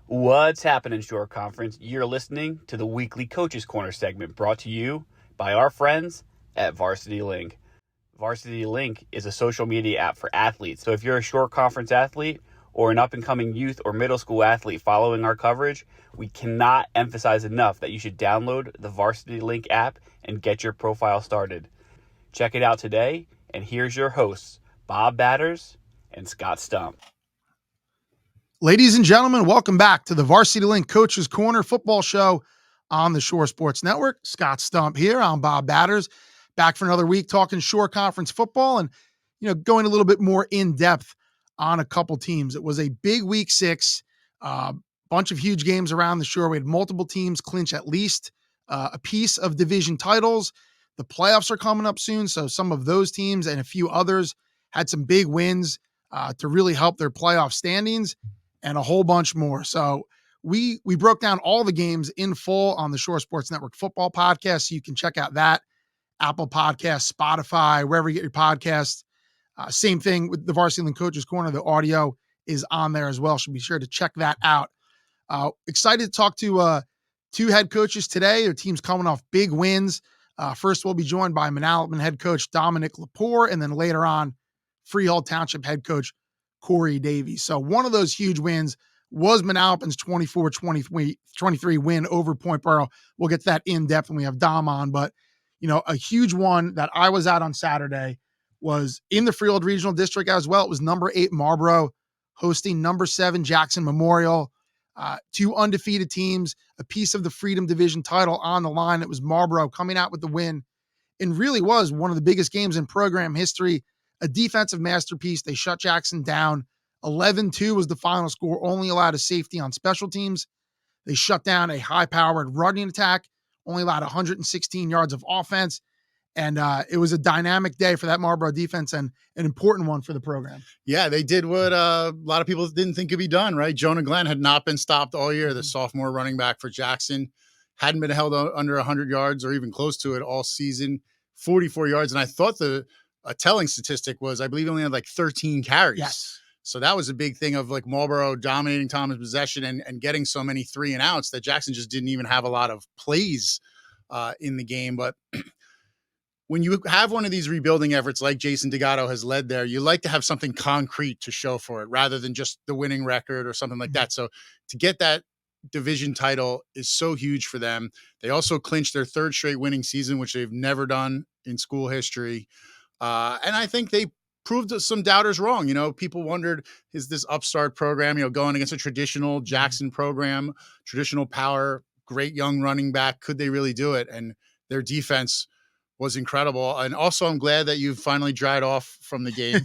What's happening, Shore Conference? You're listening to the weekly Coaches Corner segment brought to you by our friends at Varsity Link. Varsity Link is a social media app for athletes. So if you're a Shore Conference athlete or an up-and-coming youth or middle school athlete following our coverage, we cannot emphasize enough that you should download the Varsity Link app and get your profile started. Check it out today, and here's your hosts, Bob Batters and Scott Stump. Ladies and gentlemen, welcome back to the Varsity Link Coaches Corner football show on the Shore Sports Network. Scott Stump here. I'm Bob Batters, back for another week talking Shore Conference football and, going a little bit more in depth on a couple teams. It was a big week 6, bunch of huge games around the Shore. We had multiple teams clinch at least a piece of division titles. The playoffs are coming up soon, so some of those teams and a few others had some big wins to really help their playoff standings, and a whole bunch more. So we broke down all the games in full on the Shore Sports Network football podcast. So you can check out that, Apple Podcasts, Spotify, wherever you get your podcasts. Same thing with the Varsity Link Coaches Corner. The audio is on there as well. So be sure to check that out. Excited to talk to two head coaches today. Their team's coming off big wins. First, we'll be joined by Manalapan head coach Dominic Lepore, and then later on, Freehold Township head coach Corey Davies. So one of those huge wins was Manalapan's 24-23 win over Point Borough. We'll get to that in depth when we have Dom on, but a huge one that I was at on Saturday was in the Freehold Regional District as well. It was number 8 Marlboro hosting number 7 Jackson Memorial. 2 undefeated teams, a piece of the Freedom Division title on the line. It was Marlboro coming out with the win, and really was one of the biggest games in program history. A defensive masterpiece. They shut Jackson down. 11-2 was the final score, only allowed a safety on special teams. They shut down a high-powered running attack, only allowed 116 yards of offense. And it was a dynamic day for that Marlboro defense and an important one for the program. Yeah, they did what a lot of people didn't think could be done, right? Jonah Glenn had not been stopped all year. The sophomore running back for Jackson hadn't been held under 100 yards or even close to it all season, 44 yards. And I thought a telling statistic was, I believe, he only had like 13 carries. Yes. So that was a big thing of like Marlboro dominating Thomas' possession and getting so many 3 and outs that Jackson just didn't even have a lot of plays in the game. But when you have one of these rebuilding efforts like Jason DeGatto has led there, you like to have something concrete to show for it rather than just the winning record or something like that. So to get that division title is so huge for them. They also clinched their 3rd straight winning season, which they've never done in school history. And I think they proved some doubters wrong. People wondered, is this upstart program, going against a traditional Jackson program, traditional power, great young running back, could they really do it? And their defense was incredible. And also, I'm glad that you finally dried off from the game.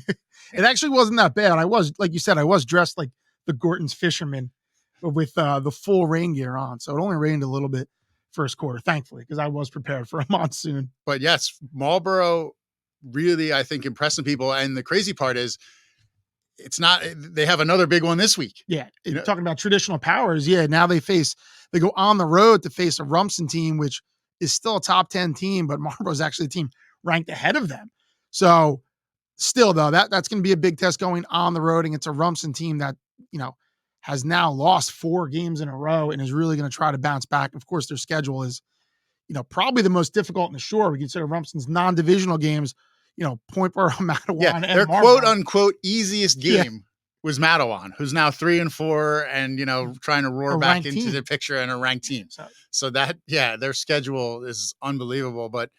It actually wasn't that bad. I was, like you said, I was dressed like the Gorton's fisherman with the full rain gear on. So it only rained a little bit first quarter, thankfully, because I was prepared for a monsoon. But yes, Marlboro really, I think, impressing people. And the crazy part is they have another big one this week. Yeah. Talking about traditional powers. Yeah. Now they go on the road to face a Rumson team, which is still a top 10 team, but Marlboro's actually a team ranked ahead of them. So still though, that's going to be a big test going on the road against a Rumson team that, has now lost 4 games in a row and is really going to try to bounce back. Of course, their schedule is, probably the most difficult in the Shore. We consider Rumson's non-divisional games, Point Borough, Matawan, and their Marlboro. quote unquote easiest game was Matawan, who's now 3-4 and, trying to roar back into the picture and a ranked team. So that, their schedule is unbelievable. But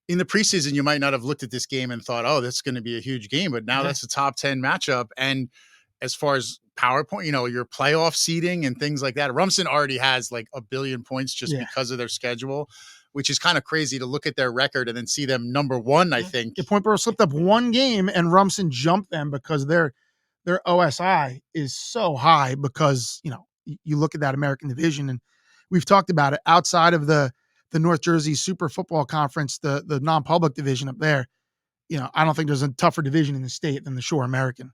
in the preseason, you might not have looked at this game and thought, oh, that's going to be a huge game. But now that's a top 10 matchup. And as far as PowerPoint, your playoff seeding and things like that, Rumson already has like 1 billion points just because of their schedule, which is kind of crazy to look at their record and then see them number 1, I think. Point Borough slipped up 1 game and Rumson jumped them because their OSI is so high because, you look at that American division, and we've talked about it outside of the North Jersey Super Football Conference, the non-public division up there. I don't think there's a tougher division in the state than the Shore American.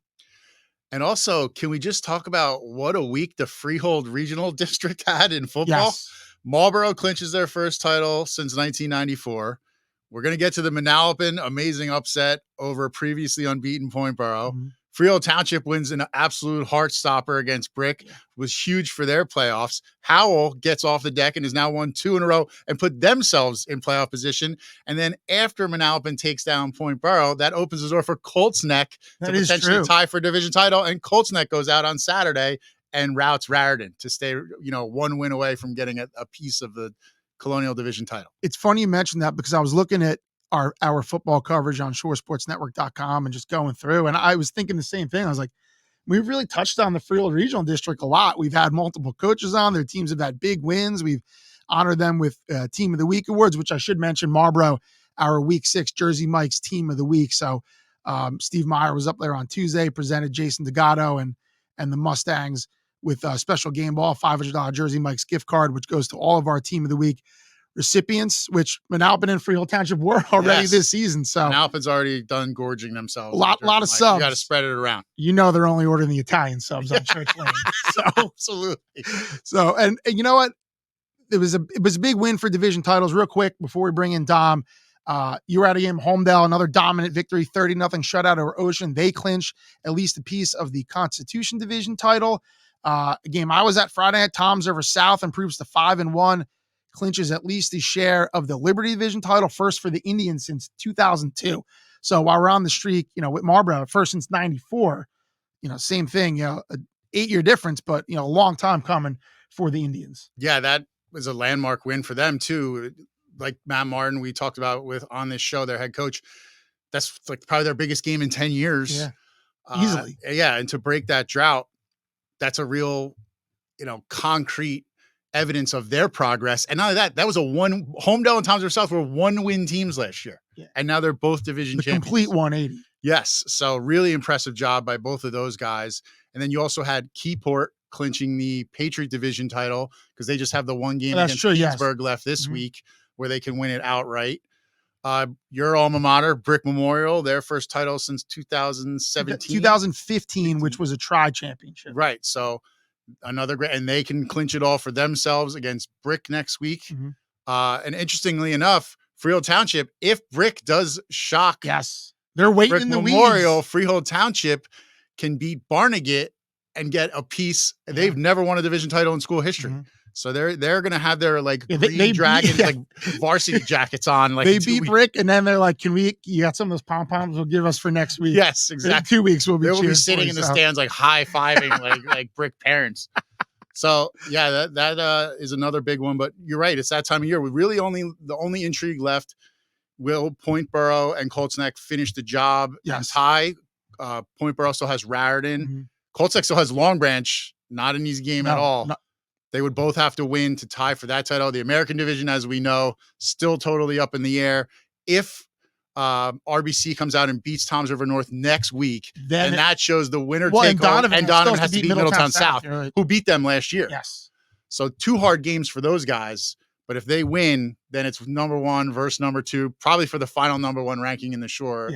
And also, can we just talk about what a week the Freehold Regional District had in football? Yes. Marlboro clinches their first title since 1994. We're going to get to the Manalapan amazing upset over previously unbeaten Point Borough. Freehold Township wins an absolute heart stopper against Brick. Was huge for their playoffs. Howell gets off the deck and has now won 2 in a row and put themselves in playoff position. And then after Manalapan takes down Point Borough, that opens the door for Colts Neck to potentially tie for division title. And Colts Neck goes out on Saturday and routes Raritan to stay, 1 win away from getting a piece of the Colonial Division title. It's funny you mentioned that because I was looking at our football coverage on shoresportsnetwork.com and just going through, and I was thinking the same thing. I was like, we've really touched on the Freehold Regional District a lot. We've had multiple coaches on. Their teams have had big wins. We've honored them with Team of the Week awards, which I should mention, Marlboro, our Week 6 Jersey Mike's Team of the Week. So Steve Meyer was up there on Tuesday, presented Jason D'Agato and the Mustangs with a special game ball, $500 Jersey Mike's gift card, which goes to all of our Team of the Week recipients, which Manalapan and Freehold Township were already this season. So Manalapan's already done gorging themselves. A lot of subs. You got to spread it around. They're only ordering the Italian subs on Church Lane. So absolutely. So and you know what? It was a big win for division titles. Real quick before we bring in Dom, you were at a game, Homedale, another dominant victory, 30-0 shutout over Ocean. They clinch at least a piece of the Constitution Division title. A game I was at Friday night, Tom's over South, improves to 5-1. Clinches at least a share of the Liberty Division title, first for the Indians since 2002. So while we're on the streak, with Marlboro, first since 94, same thing, a 8-year difference, but, a long time coming for the Indians. Yeah, that was a landmark win for them too. Like Matt Martin, we talked about on this show, their head coach, that's like probably their biggest game in 10 years. Yeah, easily. And to break that drought, that's a real, concrete evidence of their progress. And not only that was Homedale and Tom's South were 1-win teams last year. Yeah. And now they're both division champions. Complete 180. Yes. So really impressive job by both of those guys. And then you also had Keyport clinching the Patriot Division title because they just have the one game against Pittsburgh left this week where they can win it outright. Your alma mater, Brick Memorial, their first title since 2017. 2015, which was a tri-championship. Right. So another great, and they can clinch it all for themselves against Brick next week. Mm-hmm. And interestingly enough, Freehold Township, if Brick does shock, they're waiting Brick in the Memorial, weeds. Freehold Township can beat Barnegat and get a piece. They've never won a division title in school history. Mm-hmm. So they're going to have their green dragons, like varsity jackets on. Like they beat Brick, and then they're like, you got some of those pom-poms we'll give us for next week. Yes, exactly. In 2 weeks, we'll be sitting in the stands, like high-fiving like Brick parents. So yeah, that is another big one, but you're right. It's that time of year. We really the only intrigue left. Will Point Borough and Colts Neck finish the job and tie? Point Borough still has Raritan. Mm-hmm. Colts Neck still has Long Branch. Not an easy game at all. No. They would both have to win to tie for that title. The American Division, as we know, still totally up in the air. If RBC comes out and beats Toms River North next week, then that shows the winner take home. And Donovan has to beat Middletown South, who beat them last year. Yes. So 2 hard games for those guys. But if they win, then it's number 1 versus number 2, probably for the final number 1 ranking in the Shore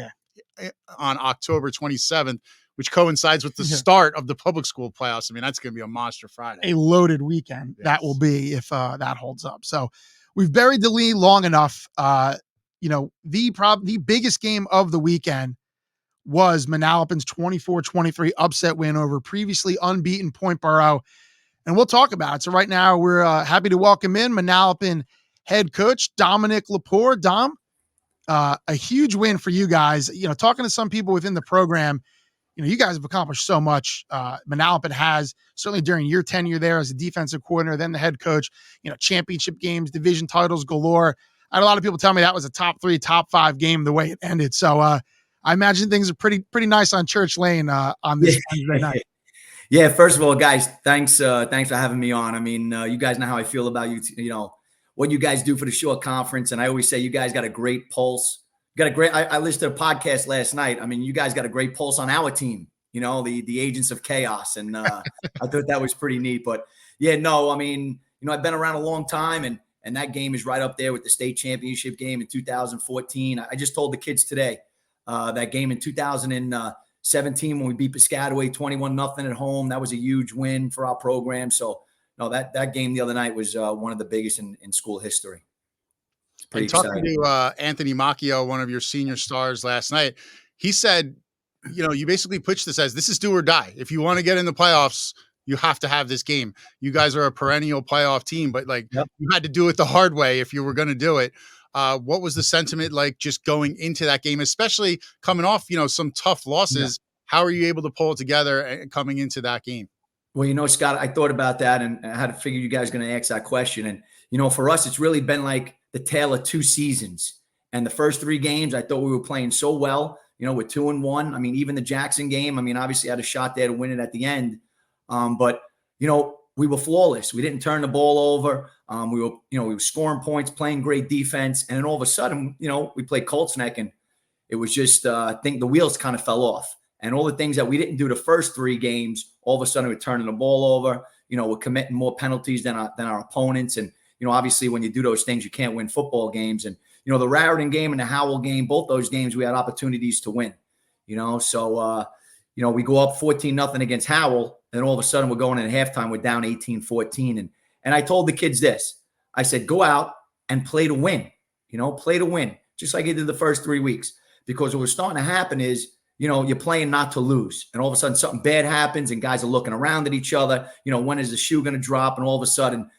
on October 27th, which coincides with the start of the public school playoffs. I mean, that's going to be a monster Friday. A loaded weekend that will be if that holds up. So we've buried the lead long enough. The biggest game of the weekend was Manalapan's 24-23 upset win over previously unbeaten Point Borough. And we'll talk about it. So right now we're happy to welcome in Manalapan head coach Dominic Lepore. Dom, a huge win for you guys. Talking to some people within the program, you guys have accomplished so much. Manalapan has, certainly during your tenure there as a defensive coordinator, then the head coach, championship games, division titles galore. I had a lot of people tell me that was a top 3, top 5 game the way it ended. So I imagine things are pretty nice on Church Lane on this Wednesday night. Yeah, first of all, guys, thanks for having me on. I mean, you guys know how I feel about you, what you guys do for the Shore Conference. And I always say you guys got a great pulse. You got a great, I listened to a podcast last night. I mean, you guys got a great pulse on our team, the Agents of Chaos. And I thought that was pretty neat. But yeah, no, I mean, I've been around a long time and that game is right up there with the state championship game in 2014. I just told the kids today that game in 2017 when we beat Piscataway 21-0 at home. That was a huge win for our program. So no, that game the other night was one of the biggest in school history. And talking to Anthony Macchio, one of your senior stars last night, he said you basically pitch this as this is do or die. If you want to get in the playoffs, you have to have this game. You guys are a perennial playoff team, but like Yep. you had to do it the hard way if you were going to do it. What was the sentiment like just going into that game, especially coming off, some tough losses? Yeah. How are you able to pull it together and coming into that game? Well, Scott, I thought about that and I had to figure you guys were going to ask that question. And, for us, it's really been like the tale of 2 seasons. And the first 3 games, I thought we were playing so well, with 2-1. I mean, even the Jackson game, obviously had a shot there to win it at the end. But we were flawless. We didn't turn the ball over. We were scoring points, playing great defense. And then all of a sudden, we played Colts Neck and it was just, I think the wheels kind of fell off. And all the things that we didn't do the first 3 games, all of a sudden we're turning the ball over. We're committing more penalties than our opponents. And, obviously when you do those things, you can't win football games. And, the Raritan game and the Howell game, both those games, we had opportunities to win, So, we go up 14-0 against Howell. And all of a sudden we're going in at halftime, we're down 18-14. And I told the kids this, I said, go out and play to win, play to win, just like I did the first 3 weeks. Because what was starting to happen is, you're playing not to lose. And all of a sudden something bad happens and guys are looking around at each other. When is the shoe going to drop? And all of a sudden,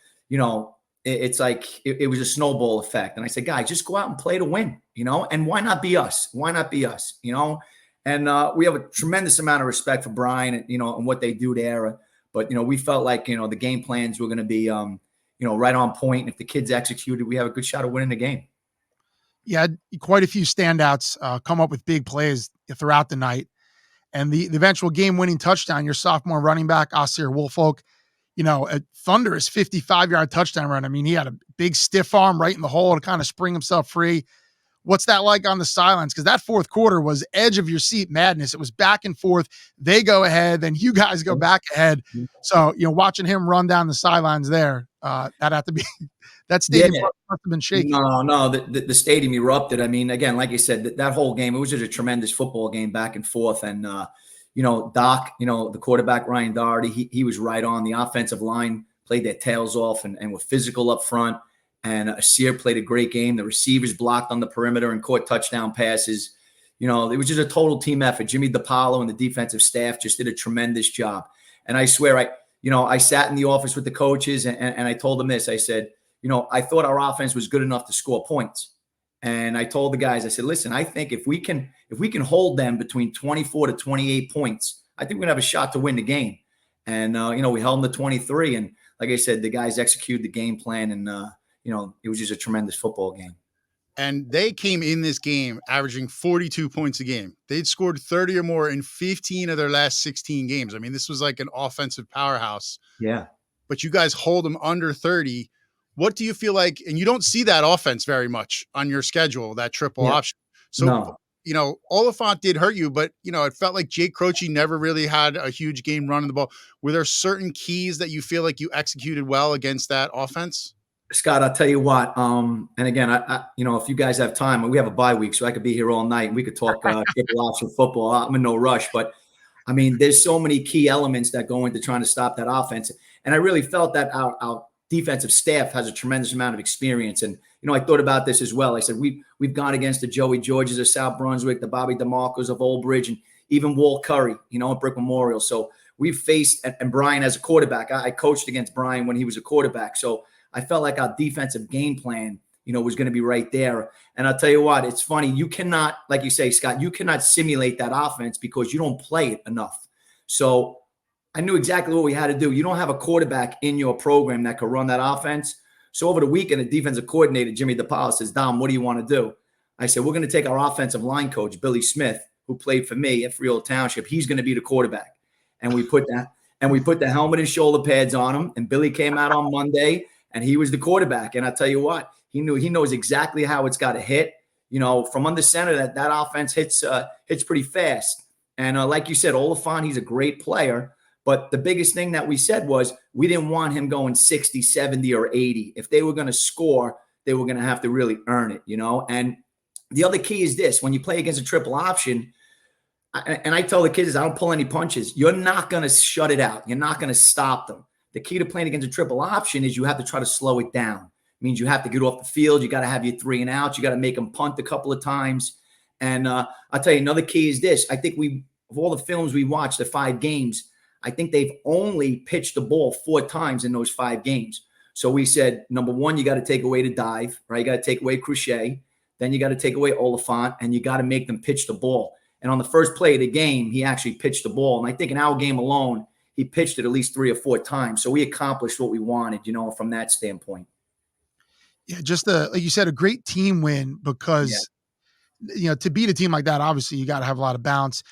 it's like it was a snowball effect. And I said, guys, just go out and play to win, and why not be us? Why not be us, And we have a tremendous amount of respect for Brian and, and what they do there. But, we felt like, the game plans were going to be, right on point. And if the kids executed, we have a good shot of winning the game. Yeah, quite a few standouts come up with big plays throughout the night. And the eventual game-winning touchdown, your sophomore running back, Asir Woolfolk, a thunderous 55-yard touchdown run. He had a big stiff arm right in the hole to kind of spring himself free. What's that like on the sidelines? Because that fourth quarter was edge of your seat madness. It was back and forth. They go ahead, then you guys go back ahead. So, watching him run down the sidelines there, that had to be that stadium must have been shaking. No, the stadium erupted. Again, like I said, that whole game, it was just a tremendous football game back and forth. And, Doc, the quarterback, Ryan Doherty, he was right on. The offensive line played their tails off and were physical up front. And Asir played a great game. The receivers blocked on the perimeter and caught touchdown passes. It was just a total team effort. Jimmy DiPaolo and the defensive staff just did a tremendous job. And I swear, I sat in the office with the coaches and I told them this. I said, I thought our offense was good enough to score points. And I told the guys, I said, listen, I think if we can hold them between 24 to 28 points, I think we're going to have a shot to win the game. And, we held them to 23. And like I said, the guys executed the game plan and, it was just a tremendous football game. And they came in this game averaging 42 points a game. They'd scored 30 or more in 15 of their last 16 games. This was like an offensive powerhouse. Yeah. But you guys hold them under 30. What do you feel like? And you don't see that offense very much on your schedule, that triple option. So, Oliphant did hurt you, but, it felt like Jake Croce never really had a huge game running the ball. Were there certain keys that you feel like you executed well against that offense? Scott, I'll tell you what. And again, I if you guys have time, we have a bye week, so I could be here all night and we could talk triple option football. I'm in no rush, but there's so many key elements that go into trying to stop that offense. And I really felt that our defensive staff has a tremendous amount of experience. And I thought about this as well. I said we've gone against the Joey Georges of South Brunswick, the Bobby DeMarcos of Old Bridge, and even Walt Curry, at Brick Memorial. So we've faced and Brian as a quarterback. I coached against Brian when he was a quarterback. So I felt like our defensive game plan, was going to be right there. And I'll tell you what, it's funny. You cannot, like you say, Scott, you cannot simulate that offense because you don't play it enough. So I knew exactly what we had to do. You don't have a quarterback in your program that could run that offense. So over the weekend, the defensive coordinator, Jimmy DiPaolo, says, Dom, what do you want to do? I said, we're going to take our offensive line coach, Billy Smith, who played for me at Freehold Township. He's going to be the quarterback. And we put the helmet and shoulder pads on him. And Billy came out on Monday. And he was the quarterback. And I tell you what, he knows exactly how it's got to hit. From under center, that offense hits pretty fast. And like you said, Oliphant, he's a great player. But the biggest thing that we said was we didn't want him going 60, 70, or 80. If they were going to score, they were going to have to really earn it, And the other key is this. When you play against a triple option, and I tell the kids, I don't pull any punches. You're not going to shut it out. You're not going to stop them. The key to playing against a triple option is you have to try to slow it down. It means you have to get off the field. You got to have your 3 and outs. You got to make them punt a couple of times. And I'll tell you, another key is this. I think we of all the films we watched, the 5 games, I think they've only pitched the ball 4 times in those 5 games. So we said, number one, you got to take away the dive, right? You got to take away Crochet. Then you got to take away Oliphant, and you got to make them pitch the ball. And on the first play of the game, he actually pitched the ball. And I think in our game alone, he pitched it at least 3 or 4 times. So we accomplished what we wanted, from that standpoint. Yeah, just like you said, a great team win because to beat a team like that, obviously you got to have a lot of bounce.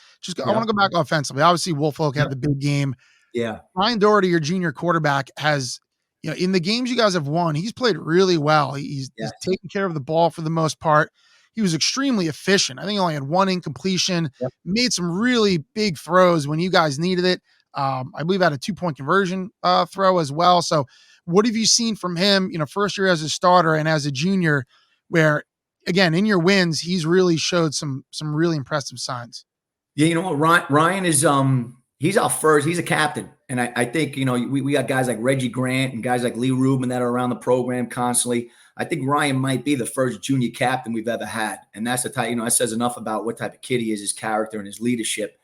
I want to go back offensively. Obviously, Woolfolk had the big game. Yeah. Ryan Doherty, your junior quarterback, has, in the games you guys have won, he's played really well. He's taken care of the ball for the most part. He was extremely efficient. I think he only had 1 incompletion, made some really big throws when you guys needed it. I believe had a 2-point conversion throw as well. So what have you seen from him, first year as a starter and as a junior, where, again, in your wins, he's really showed some really impressive signs? Yeah, you know what? Ryan is he's our first. He's a captain, and I think we got guys like Reggie Grant and guys like Lee Rubin that are around the program constantly. I think Ryan might be the first junior captain we've ever had, and that's the type. That says enough about what type of kid he is, his character and his leadership.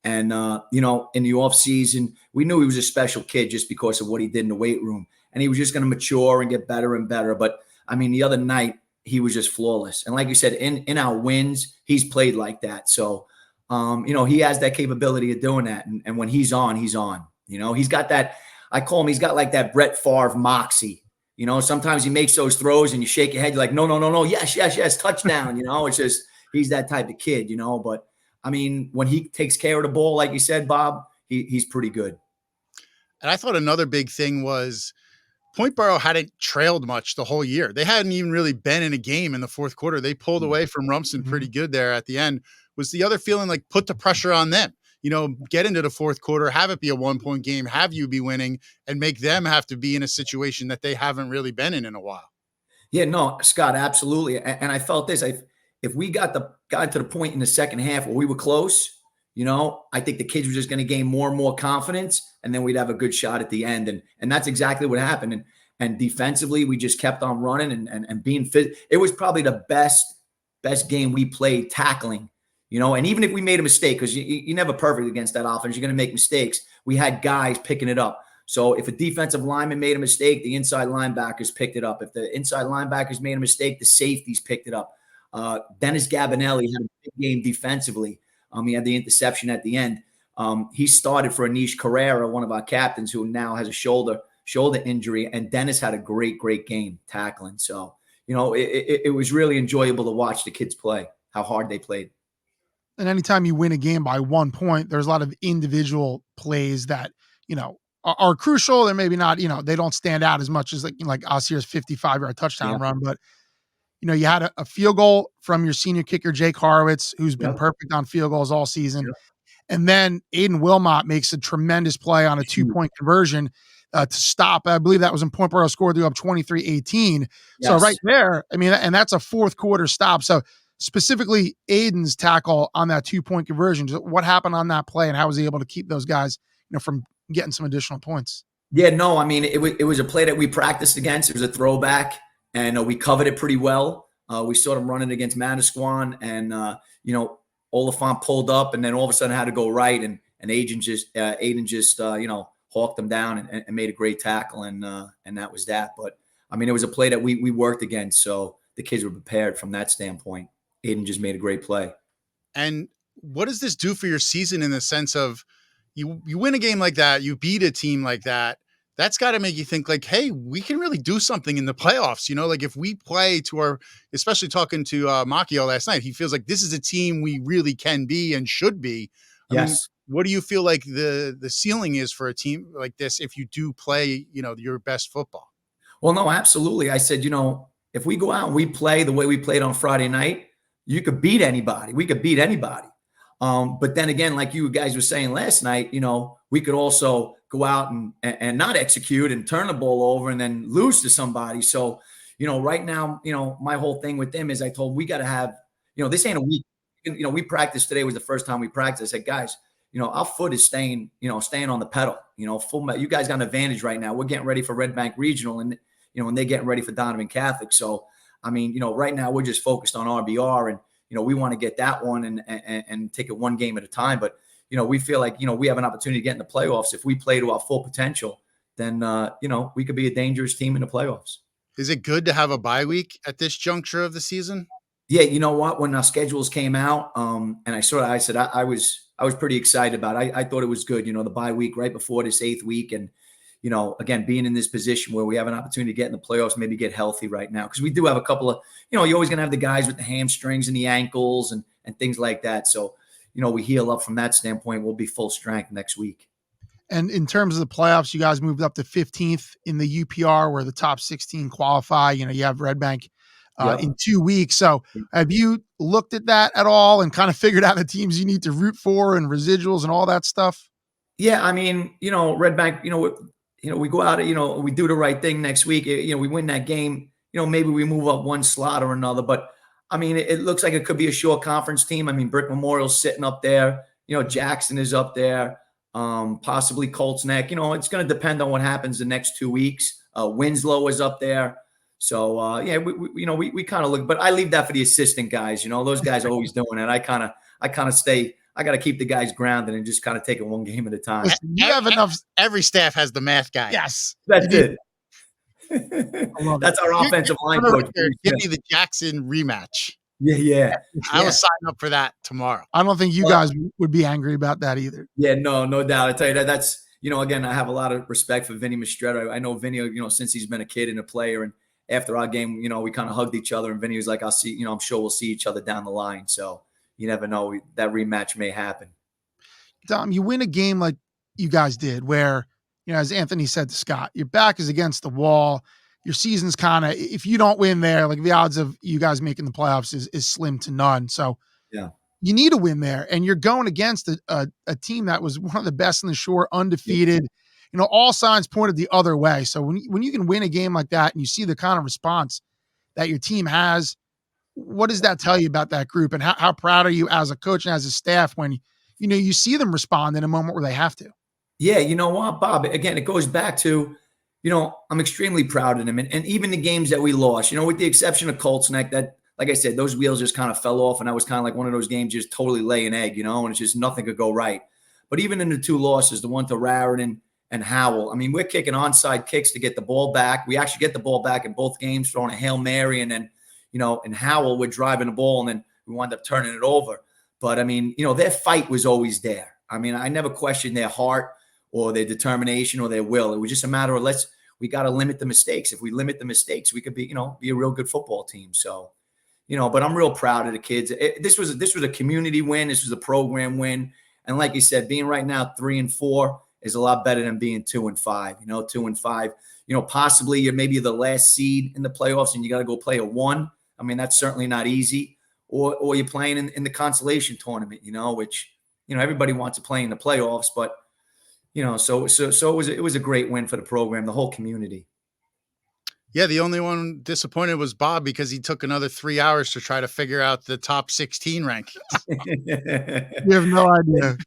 And in the off season, we knew he was a special kid just because of what he did in the weight room, and he was just going to mature and get better and better. But I mean, the other night he was just flawless, and like you said, in our wins, he's played like that. So. He has that capability of doing that. And when he's on, he's on. He's got that, I call him, he's got like that Brett Favre moxie. Sometimes he makes those throws and you shake your head, you're like, no, yes, touchdown. It's just, he's that type of kid, But I mean, when he takes care of the ball, like you said, Bob, he's pretty good. And I thought another big thing was Point Borough hadn't trailed much the whole year. They hadn't even really been in a game in the fourth quarter. They pulled away from Rumson pretty good there at the end. Was the other feeling like put the pressure on them, get into the fourth quarter, have it be a 1-point game, have you be winning, and make them have to be in a situation that they haven't really been in a while. Yeah, no, Scott, absolutely. And I felt this, if we got to the point in the second half where we were close, I think the kids were just going to gain more and more confidence, and then we'd have a good shot at the end. And that's exactly what happened. And defensively, we just kept on running and being fit. It was probably the best game we played tackling. And even if we made a mistake, because you're never perfect against that offense, you're going to make mistakes. We had guys picking it up. So if a defensive lineman made a mistake, the inside linebackers picked it up. If the inside linebackers made a mistake, the safeties picked it up. Dennis Gabinelli had a big game defensively. He had the interception at the end. He started for Anish Carrera, one of our captains, who now has a shoulder injury. And Dennis had a great game tackling. So, it was really enjoyable to watch the kids play, how hard they played. And anytime you win a game by 1 point, there's a lot of individual plays that, are crucial. They're maybe not, they don't stand out as much as like Asir's 55-yard touchdown run. But, you had a field goal from your senior kicker, Jake Horowitz, who's been perfect on field goals all season. Yep. And then Aiden Wilmot makes a tremendous play on a 2-point conversion to stop. I believe that was in Point Borough scored up 23-18. Yes. So right there, I mean, and that's a fourth quarter stop. So specifically Aiden's tackle on that 2-point conversion, what happened on that play and how was he able to keep those guys, from getting some additional points? Yeah, no, I mean, it was a play that we practiced against. It was a throwback, and we covered it pretty well. We saw them running against Manasquan, and Oliphant pulled up, and then all of a sudden had to go right, and Aiden just hawked them down and made a great tackle, and that was that. But I mean, it was a play that we worked against, so the kids were prepared from that standpoint. Aiden just made a great play. And what does this do for your season in the sense of you win a game like that, you beat a team like that? That's got to make you think like, hey, we can really do something in the playoffs. Like if we play to our, especially talking to Macchio last night, he feels like this is a team we really can be and should be. I mean, what do you feel like the ceiling is for a team like this if you do play, your best football? Well, no, absolutely. I said, if we go out and we play the way we played on Friday night, you could beat anybody. We could beat anybody. But then again, like you guys were saying last night, we could also go out and not execute and turn the ball over and then lose to somebody. So, right now, my whole thing with them is I told them we got to have, this ain't a week. We practiced today was the first time we practiced. I said, guys, our foot is staying on the pedal, you guys got an advantage right now. We're getting ready for Red Bank Regional and they're getting ready for Donovan Catholic. So, I mean, right now we're just focused on RBR and, we want to get that one and take it one game at a time. But, we feel like, we have an opportunity to get in the playoffs. If we play to our full potential, then, we could be a dangerous team in the playoffs. Is it good to have a bye week at this juncture of the season? Yeah, you know what? When our schedules came out, and I said I was pretty excited about it. I thought it was good. The bye week right before this 8th week, and again, being in this position where we have an opportunity to get in the playoffs, maybe get healthy right now, because we do have a couple of, you're always going to have the guys with the hamstrings and the ankles and things like that. So, we heal up from that standpoint. We'll be full strength next week. And in terms of the playoffs, you guys moved up to 15th in the UPR, where the top 16 qualify. You have Red Bank in 2 weeks. So have you looked at that at all and kind of figured out the teams you need to root for and residuals and all that stuff? Yeah, I mean, Red Bank, we go out, we do the right thing next week. We win that game. Maybe we move up one slot or another. But, I mean, it looks like it could be a short conference team. I mean, Brick Memorial's sitting up there. Jackson is up there. Possibly Colts Neck. It's going to depend on what happens the next 2 weeks. Winslow is up there. So, we kind of look. But I leave that for the assistant guys. Those guys are always doing it. I kind of stay. I got to keep the guys grounded and just kind of take it one game at a time. Listen, you have enough. Every staff has the math guy. Yes. That's it. That's our offensive line coach. Give me the Jackson rematch. Yeah. I will sign up for that tomorrow. I don't think you guys would be angry about that either. Yeah, no doubt. I tell you that's, again, I have a lot of respect for Vinny Mistretto. I know Vinny, since he's been a kid and a player, and after our game, we kind of hugged each other, and Vinny was like, I'll see, I'm sure we'll see each other down the line. So you never know, that rematch may happen. Dom, you win a game like you guys did where, as Anthony said to Scott, your back is against the wall. Your season's kind of, if you don't win there, like the odds of you guys making the playoffs is slim to none. So yeah, you need a win there, and you're going against a team that was one of the best in the shore, undefeated. All signs pointed the other way. So when you can win a game like that and you see the kind of response that your team has, what does that tell you about that group, and how proud are you as a coach and as a staff when you see them respond in a moment where they have to? Yeah, you know what, Bob? Again, it goes back to, I'm extremely proud of them. And even the games that we lost, with the exception of Colts Neck, that, like I said, those wheels just kind of fell off. And that was kind of like one of those games just totally lay an egg, and it's just nothing could go right. But even in the 2 losses, the one to Raritan and Howell, I mean, we're kicking onside kicks to get the ball back. We actually get the ball back in both games, throwing a Hail Mary. And then, in Howell, we're driving the ball, and then we wind up turning it over. But, I mean, their fight was always there. I mean, I never questioned their heart or their determination or their will. It was just a matter of we got to limit the mistakes. If we limit the mistakes, we could be a real good football team. So, but I'm real proud of the kids. This was a community win. This was a program win. And like you said, being right now 3-4 is a lot better than being 2-5. 2-5. Possibly you're maybe the last seed in the playoffs, and you got to go play a 1. I mean, that's certainly not easy. Or you're playing in the consolation tournament, which everybody wants to play in the playoffs, but. So it was a great win for the program, the whole community. Yeah, the only one disappointed was Bob, because he took another 3 hours to try to figure out the top 16 rankings. You have no idea.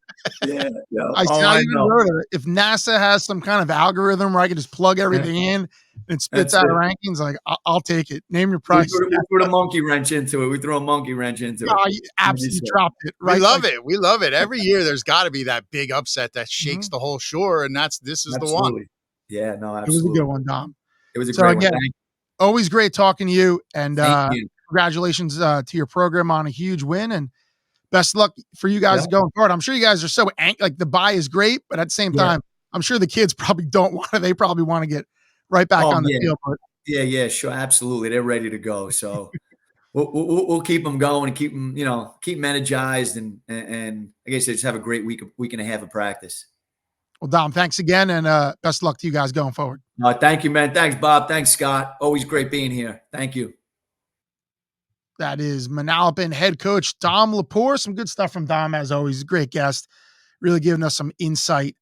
Yeah. I even wrote it. If NASA has some kind of algorithm where I can just plug everything in and it spits out rankings, like I'll take it. Name your price. We threw a monkey wrench into it. You absolutely dropped it. Right? We love it. Every year there's got to be that big upset that shakes the whole shore, and this is the one. Yeah, no, absolutely. It was a good one, Dom. It was a great one. Always great talking to you, and you. Congratulations to your program on a huge win, and best luck for you guys going forward. I'm sure you guys are so like the bye is great, but at the same time, I'm sure the kids probably don't want to. They probably want to get right back on the field. But. Yeah, sure, absolutely. They're ready to go. So we'll keep them going and keep them, keep them energized, and I guess they just have a great week and a half of practice. Well, Dom, thanks again, and best luck to you guys going forward. Thank you, man. Thanks, Bob. Thanks, Scott. Always great being here. Thank you. That is Manalapan head coach Dom Lepore. Some good stuff from Dom, as always. Great guest, really giving us some insight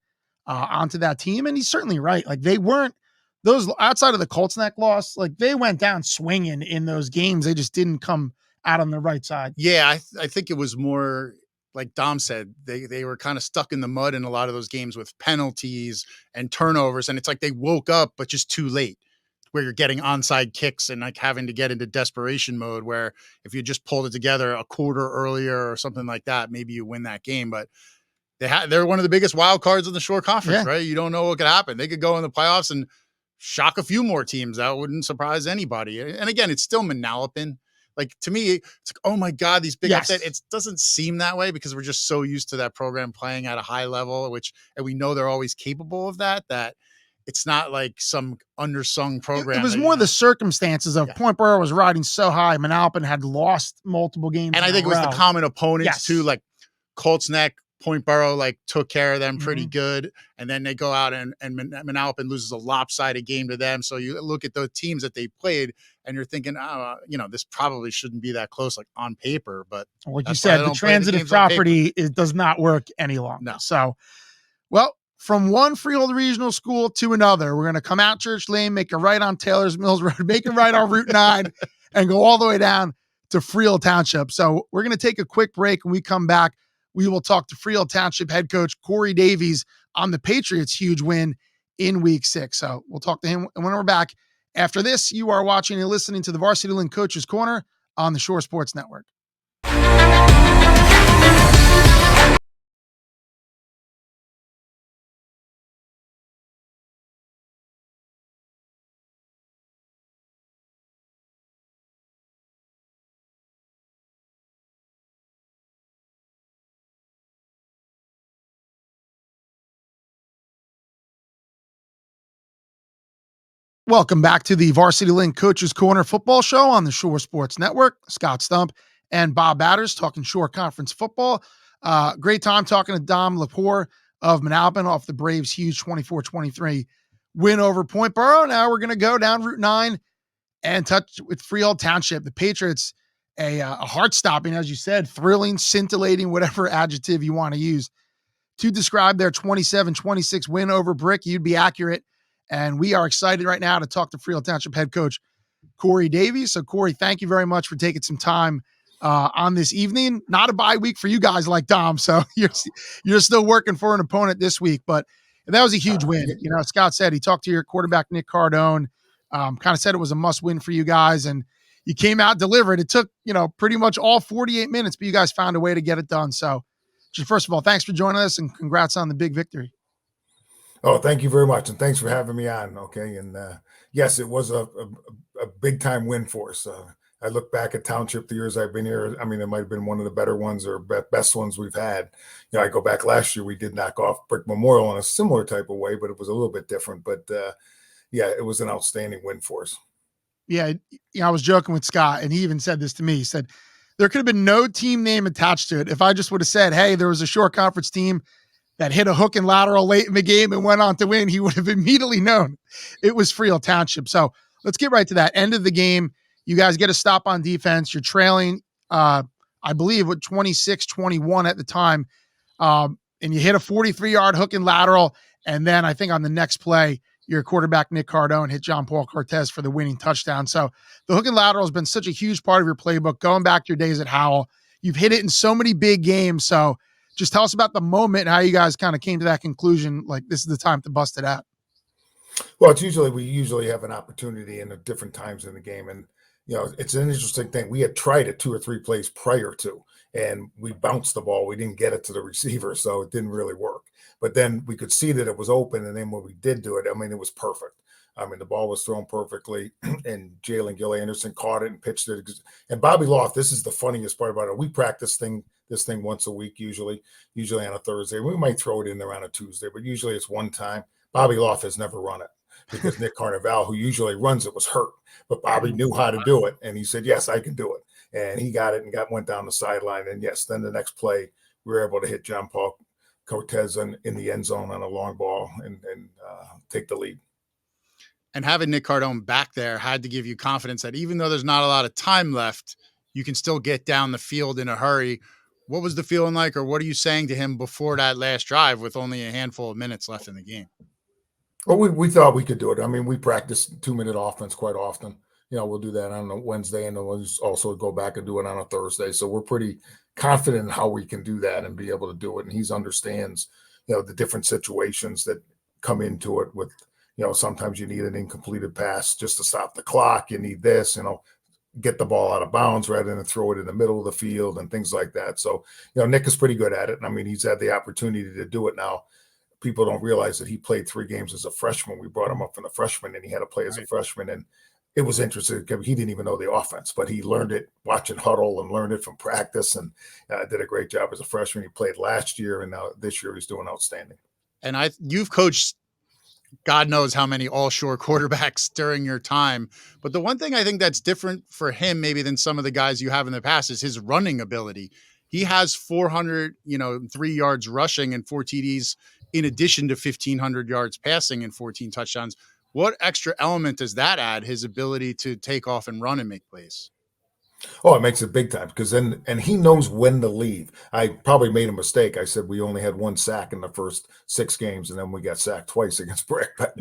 onto that team. And he's certainly right. Like, they weren't those outside of the Colts Neck loss. Like, they went down swinging in those games. They just didn't come out on the right side. Yeah, I think it was more like Dom said. They were kind of stuck in the mud in a lot of those games with penalties and turnovers. And it's like they woke up, but just too late, where you're getting onside kicks and like having to get into desperation mode, where if you just pulled it together a quarter earlier or something like that, maybe you win that game. But they're one of the biggest wild cards in the Shore Conference, Yeah. right? You don't know what could happen. They could go in the playoffs and shock a few more teams. That wouldn't surprise anybody. And again, it's still Manalapan. Like, to me, it's like, oh my God, these big upset. It doesn't seem that way because we're just so used to that program playing at a high level, and we know they're always capable of that it's not like some undersung program. It was more the circumstances of Point Burrow was riding so high. Manalapan had lost multiple games. And I think it was the common opponents too, like Colts Neck, Point Burrow, like took care of them pretty good. And then they go out and Manalapan loses a lopsided game to them. So you look at the teams that they played and you're thinking, this probably shouldn't be that close, like on paper. But like you said, the transitive property does not work any longer. No. So, well, from one Freehold Regional School to another, we're going to come out Church Lane, make a right on Taylor's Mills Road, make a right on Route 9, and go all the way down to Freehold Township. So we're going to take a quick break. When we come back, we will talk to Freehold Township head coach Corey Davies on the Patriots' huge win in Week 6. So we'll talk to him when we're back. After this, you are watching and listening to the Varsity Link Coaches Corner on the Shore Sports Network. Welcome back to the Varsity Link Coaches Corner football show on the Shore Sports Network. Scott Stump and Bob Batters talking Shore Conference football. Great time talking to Dom Lepore of Manalapan off the Braves' huge 24-23 win over Point Burrow. Now we're going to go down Route 9 and touch with Freehold Township. The Patriots, a heart-stopping, as you said, thrilling, scintillating, whatever adjective you want to use to describe their 27-26 win over Brick. You'd be accurate. And we are excited right now to talk to Freehold Township head coach Corey Davies. So, Corey, thank you very much for taking some time on this evening. Not a bye week for you guys like Dom, so you're still working for an opponent this week. But that was a huge win. You know, Scott said he talked to your quarterback Nick Cardone, kind of said it was a must win for you guys, and you came out delivered. It took pretty much all 48 minutes, but you guys found a way to get it done. So, just first of all, thanks for joining us and congrats on the big victory. Oh, thank you very much. And thanks for having me on. Okay. And yes, it was a big time win for us. I look back at Township the years I've been here. I mean, it might have been one of the better ones or best ones we've had. I go back last year, we did knock off Brick Memorial in a similar type of way, but it was a little bit different. But yeah, it was an outstanding win for us. Yeah. I was joking with Scott and he even said this to me. He said, there could have been no team name attached to it. If I just would have said, hey, there was a Shore Conference team that hit a hook and lateral late in the game and went on to win, he would have immediately known it was Freehold Township. So let's get right to that. End of the game, you guys get a stop on defense. You're trailing, I believe, with 26-21 at the time. And you hit a 43-yard hook and lateral. And then I think on the next play, your quarterback, Nick Cardone, hit John Paul Cortez for the winning touchdown. So the hook and lateral has been such a huge part of your playbook. Going back to your days at Howell, you've hit it in so many big games. So just tell us about the moment and how you guys kind of came to that conclusion, like this is the time to bust it out. Well, we usually have an opportunity in different times in the game. And, it's an interesting thing. We had tried it 2 or 3 plays prior to, and we bounced the ball. We didn't get it to the receiver, so it didn't really work. But then we could see that it was open. And then when we did do it, I mean, it was perfect. I mean, the ball was thrown perfectly, and Jalen Gill Anderson caught it and pitched it. And Bobby Loft, this is the funniest part about it. We practice this thing once a week, usually on a Thursday. We might throw it in there on a Tuesday, but usually it's one time. Bobby Loft has never run it because Nick Carnival, who usually runs it, was hurt. But Bobby knew how to do it, and he said, yes, I can do it. And he got it and went down the sideline. And, yes, then the next play, we were able to hit John Paul Cortez in the end zone on a long ball and take the lead. And having Nick Cardone back there had to give you confidence that even though there's not a lot of time left, you can still get down the field in a hurry. What was the feeling like, or what are you saying to him before that last drive with only a handful of minutes left in the game? Well, we thought we could do it. I mean, we practice 2-minute offense quite often. We'll do that on a Wednesday, and then we'll also go back and do it on a Thursday. So we're pretty confident in how we can do that and be able to do it. And he understands, the different situations that come into it with, sometimes you need an incompleted pass just to stop the clock. You need this, get the ball out of bounds rather than throw it in the middle of the field and things like that. So, Nick is pretty good at it. I mean, he's had the opportunity to do it now. People don't realize that he played 3 games as a freshman. We brought him up from the freshman, and he had to play as a freshman. And it was interesting because he didn't even know the offense, but he learned it watching huddle and learned it from practice, and did a great job as a freshman. He played last year, and now this year he's doing outstanding. And you've coached God knows how many all-shore quarterbacks during your time. But the one thing I think that's different for him maybe than some of the guys you have in the past is his running ability. He has 403 yards rushing and 4 TDs in addition to 1,500 yards passing and 14 touchdowns. What extra element does that add, his ability to take off and run and make plays? Oh, it makes it big time because then, and he knows when to leave. I probably made a mistake. I said we only had 1 sack in the first 6 games, and then we got sacked twice against Brick. But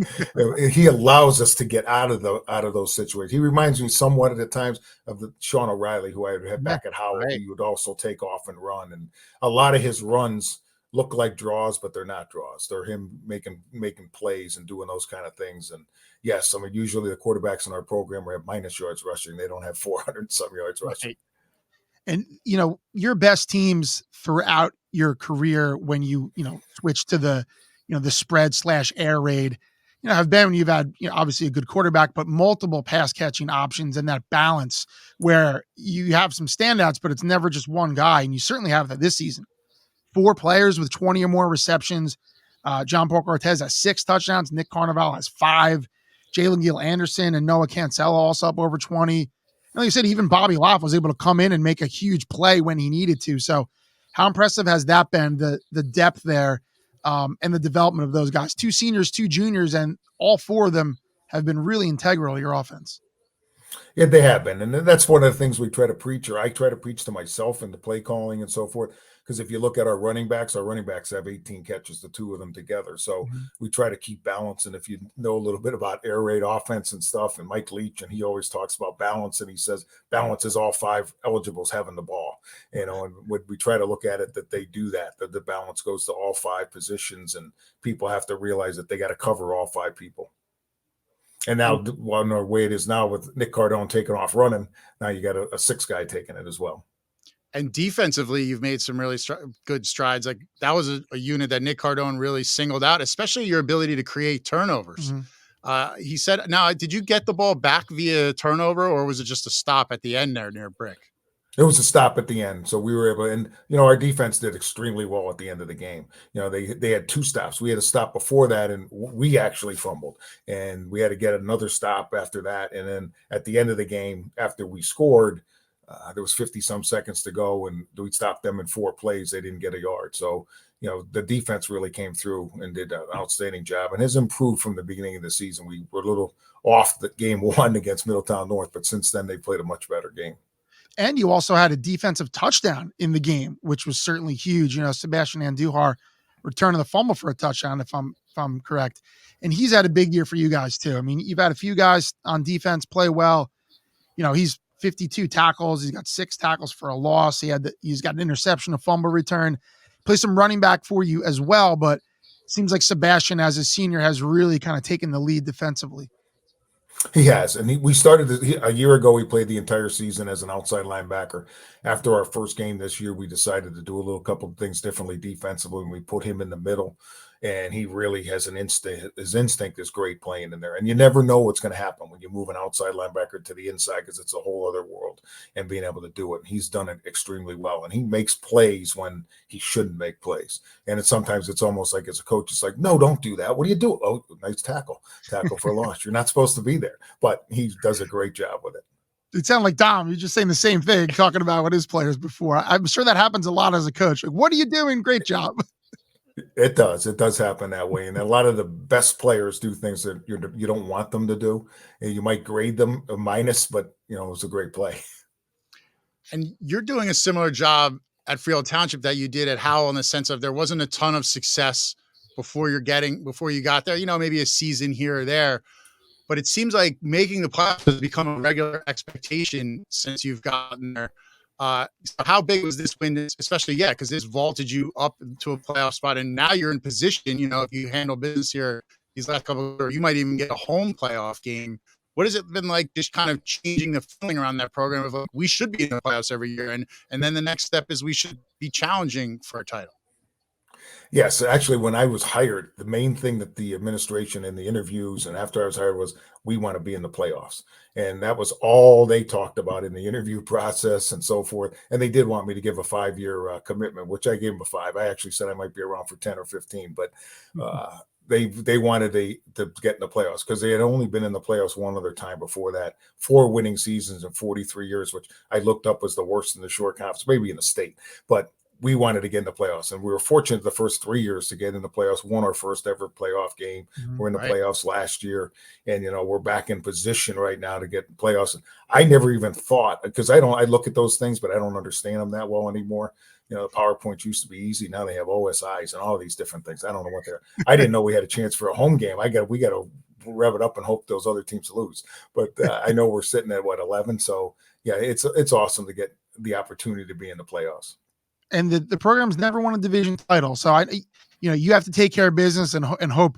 he allows us to get out of those situations. He reminds me somewhat at times of the Sean O'Reilly, who I had back at Howell. Right. He would also take off and run, and a lot of his runs look like draws, but they're not draws. They're him making plays and doing those kind of things. And yes, I mean, usually the quarterbacks in our program have minus yards rushing. They don't have 400 some yards rushing. Right. And, your best teams throughout your career when you switch to the spread / air raid, have been when you've had, obviously a good quarterback, but multiple pass catching options and that balance where you have some standouts, but it's never just one guy. And you certainly have that this season. 4 players with 20 or more receptions. John Paul Cortez has 6 touchdowns. Nick Carnival has 5. Jalen Gill Anderson and Noah Cancella also up over 20. And like you said, even Bobby Loff was able to come in and make a huge play when he needed to. So how impressive has that been, the depth there, and the development of those guys? 2 seniors, 2 juniors, and all 4 of them have been really integral to your offense. Yeah, they have been. And that's one of the things we try to preach, or I try to preach to myself and the play calling and so forth. Because if you look at our running backs have 18 catches, the 2 of them together. So we try to keep balance. And if you know a little bit about air raid offense and stuff, and Mike Leach, and he always talks about balance, and he says balance is all 5 eligibles having the ball. And we try to look at it that they do that the balance goes to all 5 positions, and people have to realize that they got to cover all 5 people. And now, well, the way it is now with Nick Cardone taking off running, now you got a 6th guy taking it as well. And defensively, you've made some really good strides. Like that was a unit that Nick Cardone really singled out, especially your ability to create turnovers. He said, now, did you get the ball back via turnover, or was it just a stop at the end there near Brick? It was a stop at the end. So we were able, and our defense did extremely well at the end of the game. They had 2 stops. We had a stop before that, and we actually fumbled, and we had to get another stop after that. And then at the end of the game, after we scored, there was 50 some seconds to go, and we stopped them in 4 plays. They didn't get a yard. So, the defense really came through and did an outstanding job, and has improved from the beginning of the season. We were a little off the game 1 against Middletown North, but since then they played a much better game. And you also had a defensive touchdown in the game, which was certainly huge. Sebastian Andujar returning the fumble for a touchdown, if I'm correct. And he's had a big year for you guys too. I mean, you've had a few guys on defense play well. He's 52 tackles. He's got 6 tackles for a loss. He's got an interception, a fumble return. Play some running back for you as well, but it seems like Sebastian, as a senior, has really kind of taken the lead defensively. He has, and we started a year ago. We played the entire season as an outside linebacker. After our first game this year, we decided to do a couple of things differently defensively, and we put him in the middle. And he really has an instinct. His instinct is great playing in there. And you never know what's going to happen when you move an outside linebacker to the inside, because it's a whole other world, and being able to do it. And he's done it extremely well. And he makes plays when he shouldn't make plays. And sometimes it's almost like, as a coach, it's like, no, don't do that. What do you do? Oh, nice tackle for a loss. You're not supposed to be there. But he does a great job with it. It sounded like Dom. You're just saying the same thing, talking about what his players before. I'm sure that happens a lot as a coach. Like, what are you doing? Great job. It does. It does happen that way. And a lot of the best players do things that you don't want them to do. And you might grade them a minus, but, it's a great play. And you're doing a similar job at Freehold Township that you did at Howell, in the sense of there wasn't a ton of success before you got there, maybe a season here or there. But it seems like making the playoffs has become a regular expectation since you've gotten there. So how big was this win, especially, because this vaulted you up to a playoff spot, and now you're in position, if you handle business here these last couple of years, you might even get a home playoff game What has it been like just kind of changing the feeling around that program of like, we should be in the playoffs every year. And then the next step is we should be challenging for a title. Yes, actually, when I was hired, the main thing that the administration in the interviews and after I was hired was we want to be in the playoffs. And that was all they talked about in the interview process and so forth. And they did want me to give a 5-year commitment, which I gave them a 5. I actually said I might be around for 10 or 15, but they wanted to get in the playoffs because they had only been in the playoffs one other time before that, 4 winning seasons in 43 years, which I looked up was the worst in the short conference, maybe in the state. But we wanted to get in the playoffs, and we were fortunate the first 3 years to get in the playoffs, won our first ever playoff game. We're in the playoffs last year, and, we're back in position right now to get in playoffs. And I never even thought, because I look at those things, but I don't understand them that well anymore. The PowerPoint used to be easy. Now they have OSIs and all these different things. I don't know what they're, I didn't know we had a chance for a home game. We got to rev it up and hope those other teams lose. But I know we're sitting at 11. So yeah, it's awesome to get the opportunity to be in the playoffs. And the program's never won a division title. So you have to take care of business and hope,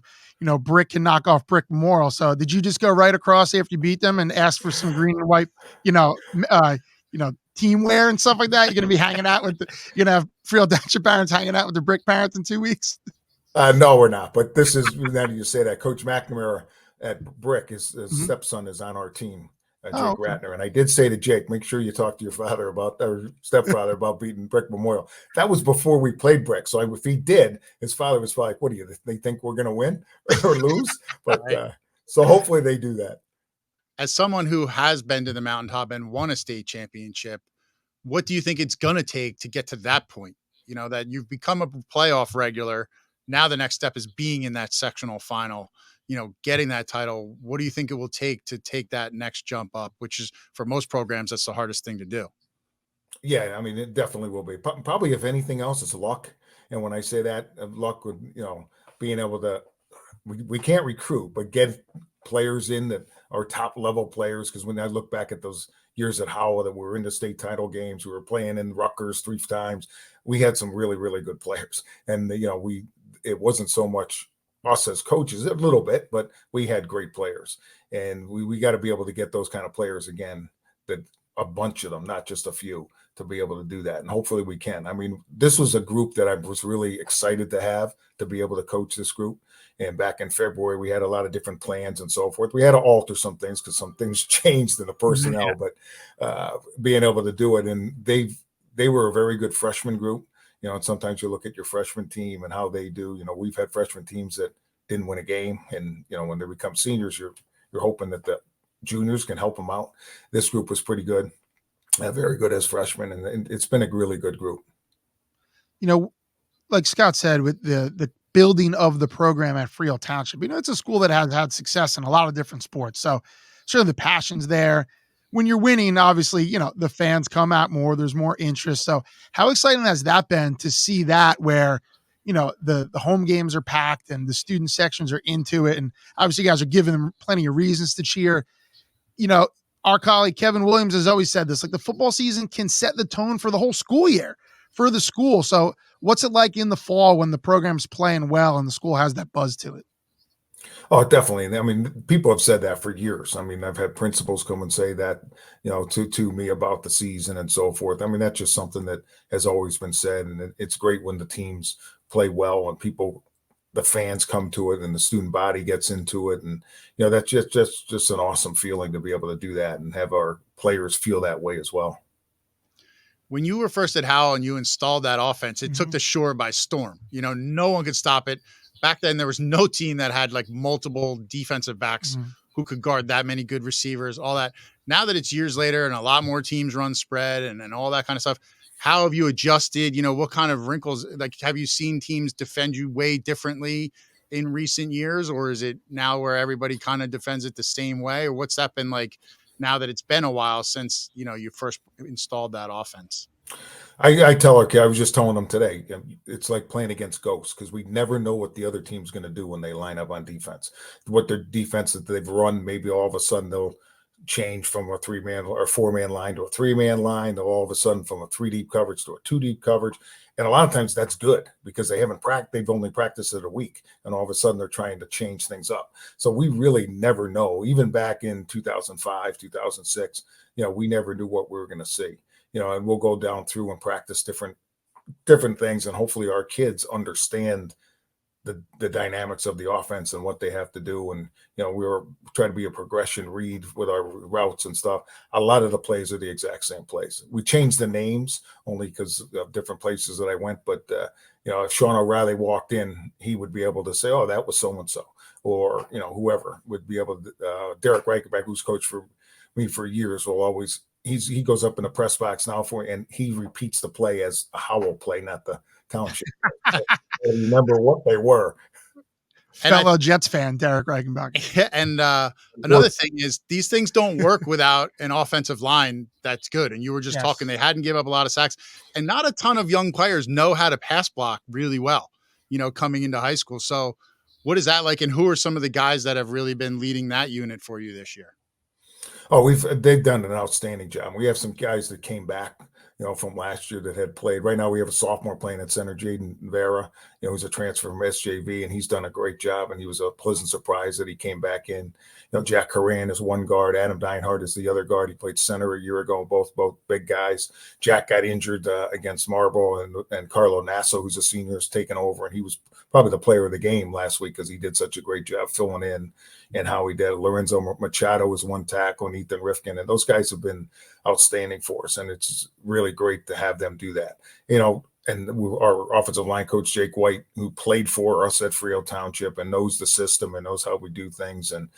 Brick can knock off Brick Memorial. So did you just go right across after you beat them and ask for some green and white, team wear and stuff like that? You're going to be hanging out with, you're going to have Freehold Township parents hanging out with the Brick parents in 2 weeks? No, we're not. But this is, now you say that, Coach McNamara at Brick, his stepson is on our team. Jake Ratner. And I did say to Jake, make sure you talk to your father or stepfather about beating Brick Memorial. That was before we played Brick. So if he did, his father was probably like, what do they think we're going to win or lose? But so hopefully they do that. As someone who has been to the mountaintop and won a state championship, what do you think it's going to take to get to that point? That you've become a playoff regular. Now the next step is being in that sectional final, getting that title. What do you think it will take to take that next jump up, which is for most programs, that's the hardest thing to do? Yeah, I mean, it definitely will be. Probably, if anything else, it's luck. And when I say that, luck with, being able to, we can't recruit, but get players in that are top level players. Because when I look back at those years at Howell that we were in the state title games, we were playing in Rutgers 3 times. We had some really, really good players. And, it wasn't so much us as coaches, a little bit, but we had great players. And we got to be able to get those kind of players again, that a bunch of them, not just a few, to be able to do that. And hopefully we can. I mean, this was a group that I was really excited to be able to coach this group. And back in February, we had a lot of different plans and so forth. We had to alter some things because some things changed in the personnel, but being able to do it. And they were a very good freshman group. And sometimes you look at your freshman team and how they do. We've had freshman teams that didn't win a game. And, when they become seniors, you're hoping that the juniors can help them out. This group was pretty good, very good as freshmen. And it's been a really good group. Like Scott said, with the building of the program at Freehold Township, it's a school that has had success in a lot of different sports. So sure, the passion's there. When you're winning, obviously, the fans come out more, there's more interest. So how exciting has that been to see that where, the home games are packed and the student sections are into it. And obviously you guys are giving them plenty of reasons to cheer. Our colleague Kevin Williams has always said this, like the football season can set the tone for the whole school year for the school. So what's it like in the fall when the program's playing well and the school has that buzz to it? Oh, definitely. I mean, people have said that for years. I mean, I've had principals come and say that, to me about the season and so forth. I mean, that's just something that has always been said. And it's great when the teams play well and the fans come to it and the student body gets into it. And, that's just an awesome feeling to be able to do that and have our players feel that way as well. When you were first at Howell and you installed that offense, it took the Shore by storm. No one could stop it. Back then, there was no team that had like multiple defensive backs who could guard that many good receivers, all that. Now that it's years later and a lot more teams run spread and all that kind of stuff, how have you adjusted? What kind of wrinkles, like, have you seen teams defend you way differently in recent years? Or is it now where everybody kind of defends it the same way? Or what's that been like now that it's been a while since, you first installed that offense? I tell our kid, I was just telling them today, it's like playing against ghosts because we never know what the other team's going to do when they line up on defense. What their defense that they've run, maybe all of a sudden they'll change from a 3-man or 4-man line to a 3-man line, to all of a sudden from a 3 deep coverage to a 2 deep coverage. And a lot of times that's good because they haven't practiced, they've only practiced it a week, and all of a sudden they're trying to change things up. So we really never know. Even back in 2005, 2006, we never knew what we were going to see. And we'll go down through and practice different things, and hopefully our kids understand the dynamics of the offense and what they have to do. And we were trying to be a progression read with our routes and stuff. A lot of the plays are the exact same plays. We changed the names only because of different places that I went, but if Sean O'Reilly walked in, he would be able to say, oh, that was so and so, or whoever would be able to. Derek Reichenbach, who's coached for me for years, will always he goes up in the press box now and he repeats the play as a Howell play, not the Township. Remember what they were. Fellow Jets fan, Derek Reichenbach. And another thing is these things don't work without an offensive line that's good. And you were just talking, they hadn't given up a lot of sacks, and not a ton of young players know how to pass block really well, coming into high school. So what is that like? And who are some of the guys that have really been leading that unit for you this year? Oh, they've done an outstanding job. We have some guys that came back, from last year that had played. Right now we have a sophomore playing at center, Jaden Vera, who's a transfer from SJV, and he's done a great job, and he was a pleasant surprise that he came back in. Jack Horan is one guard. Adam Deinhardt is the other guard. He played center a year ago, both big guys. Jack got injured against Marlboro, and Carlo Nasso, who's a senior, has taken over, and he was probably the player of the game last week because he did such a great job filling in and how he did. Lorenzo Machado was one tackle, and Ethan Rifkin, and those guys have been outstanding for us, and it's really great to have them do that. And our offensive line coach, Jake White, who played for us at Frio Township and knows the system and knows how we do things and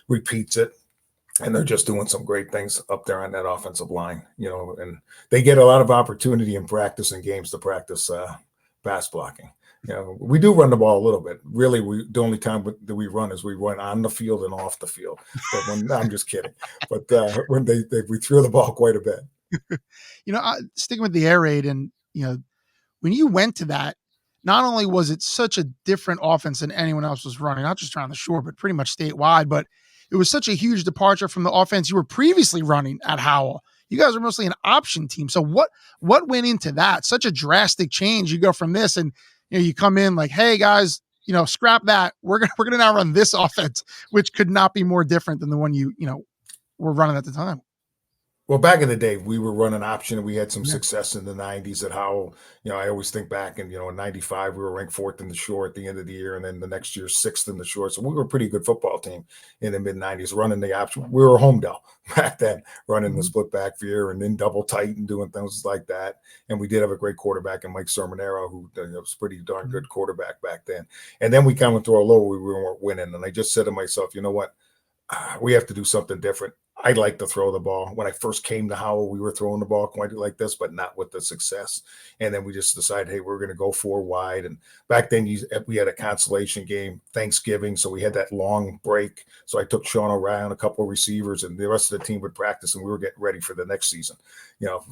repeats it. And they're just doing some great things up there on that offensive line, and they get a lot of opportunity in practice and games to practice pass blocking. We do run the ball a little bit. Really, the only time that we run is we run on the field and off the field. But I'm just kidding. But when we threw the ball quite a bit. Sticking with the air raid, and when you went to that, not only was it such a different offense than anyone else was running, not just around the shore, but pretty much statewide, but it was such a huge departure from the offense you were previously running at Howell. You guys are mostly an option team. So what went into that? Such a drastic change. You go from this and you come in like, hey guys, scrap that. We're gonna now run this offense, which could not be more different than the one you were running at the time. Well, back in the day, we were running option, and we had some success in the 90s at Howell. I always think back, and in 95, we were ranked 4th in the shore at the end of the year, and then the next year, 6th in the shore. So we were a pretty good football team in the mid-90s, running the option. We were Homedale back then, running the split back veer and then double tight and doing things like that. And we did have a great quarterback in Mike Sermonero, who was a pretty darn good quarterback back then. And then we kind of throw a low, we weren't winning. And I just said to myself, you know what? We have to do something different. I'd like to throw the ball. When I first came to Howell, we were throwing the ball quite like this, but not with the success. And then we just decided, hey, we're going to go 4 wide. And back then we had a consolation game, Thanksgiving, so we had that long break. So I took Sean O'Reilly and a couple of receivers, and the rest of the team would practice, and we were getting ready for the next season,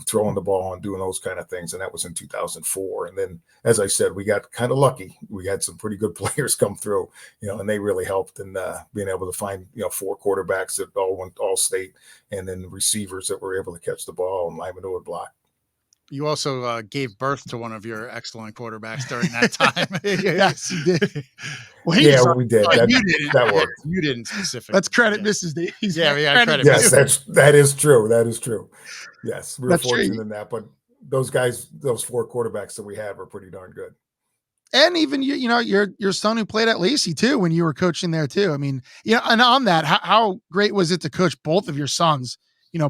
throwing the ball and doing those kind of things. And that was in 2004. And then, as I said, we got kind of lucky. We had some pretty good players come through, and they really helped in being able to find, 4 quarterbacks that all went all state, and then receivers that were able to catch the ball and linemen who would block. You also gave birth to one of your excellent quarterbacks during that time. Yes, you did. Well, we did. That worked. You didn't specifically. Let's credit Mrs. Davies. Yeah, we got credit. Yes, that is true. That is true. Yes, we were fortunate in that. But those guys, those 4 quarterbacks that we had were pretty darn good. And even your son who played at Lacey too, when you were coaching there too. I mean, and on that, how great was it to coach both of your sons,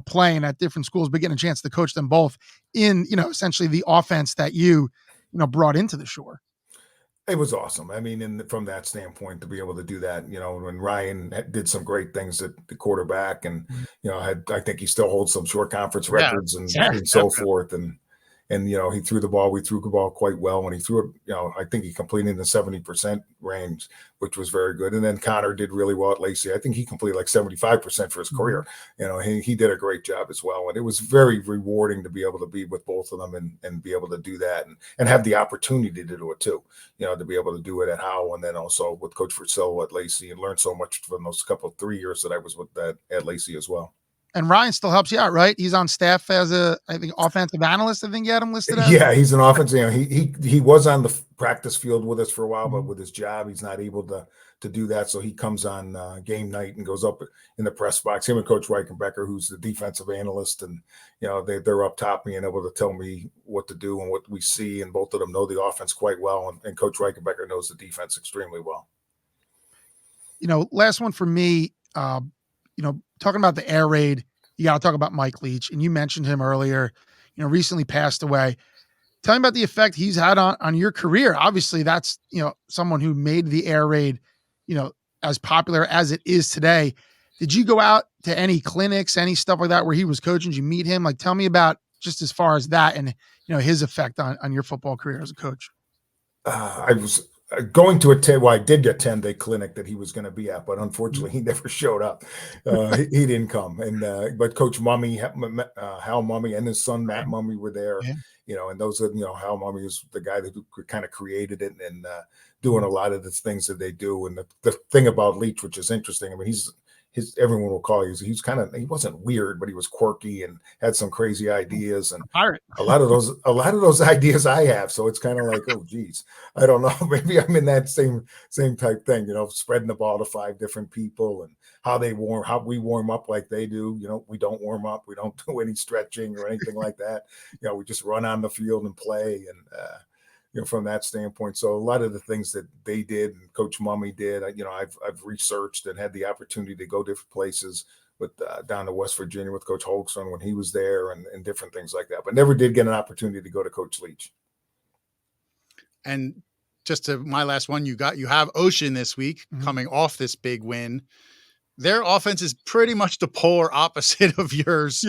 playing at different schools, but getting a chance to coach them both in, essentially the offense that you brought into the shore? It was awesome. I mean, from that standpoint, to be able to do that, when Ryan did some great things at the quarterback, and I think he still holds some short conference records and so forth, and he threw the ball. We threw the ball quite well when he threw it. I think he completed in the 70% range, which was very good. And then Connor did really well at Lacey. I think he completed like 75% for his career. He did a great job as well. And it was very rewarding to be able to be with both of them and be able to do that and have the opportunity to do it too. To be able to do it at Howell, and then also with Coach Fritzell at Lacey, and learn so much from those 3 years that I was with that at Lacey as well. And Ryan still helps you out, right? He's on staff as I think, offensive analyst. I think you had him listed as. Yeah, he's an offensive. He was on the practice field with us for a while, but with his job, he's not able to do that. So he comes on game night and goes up in the press box. Him and Coach Reichenbecker, who's the defensive analyst, and they're up top, being able to tell me what to do and what we see. And both of them know the offense quite well, and Coach Reichenbecker knows the defense extremely well. Last one for me. Talking about the air raid, you got to talk about Mike Leach, and you mentioned him earlier. Recently passed away. Tell me about the effect he's had on your career. Obviously, that's someone who made the air raid, as popular as it is today. Did you go out to any clinics, any stuff like that where he was coaching? Did you meet him? Like, tell me about just as far as that and his effect on your football career as a coach. I was going to attend. Well, I did attend a clinic that he was going to be at, but unfortunately, he never showed up. He didn't come. And but Coach Mummy, Hal Mummy, and his son Matt Mummy were there. Yeah. And those are Hal Mummy is the guy that kind of created it and doing a lot of the things that they do. And the thing about Leach, which is interesting, I mean, everyone will call you. He wasn't weird, but he was quirky and had some crazy ideas. And a lot of those ideas I have. So it's kind of like, oh geez, I don't know. Maybe I'm in that same type thing, spreading the ball to 5 different people and how we warm up like they do. We don't warm up. We don't do any stretching or anything like that. We just run on the field and play. And, from that standpoint. So a lot of the things that they did and Coach Mummy did, I've researched and had the opportunity to go different places with down to West Virginia with Coach Holmstrom when he was there and different things like that, but never did get an opportunity to go to Coach Leach. And just to my last one, you have Ocean this week coming off this big win. Their offense is pretty much the polar opposite of yours,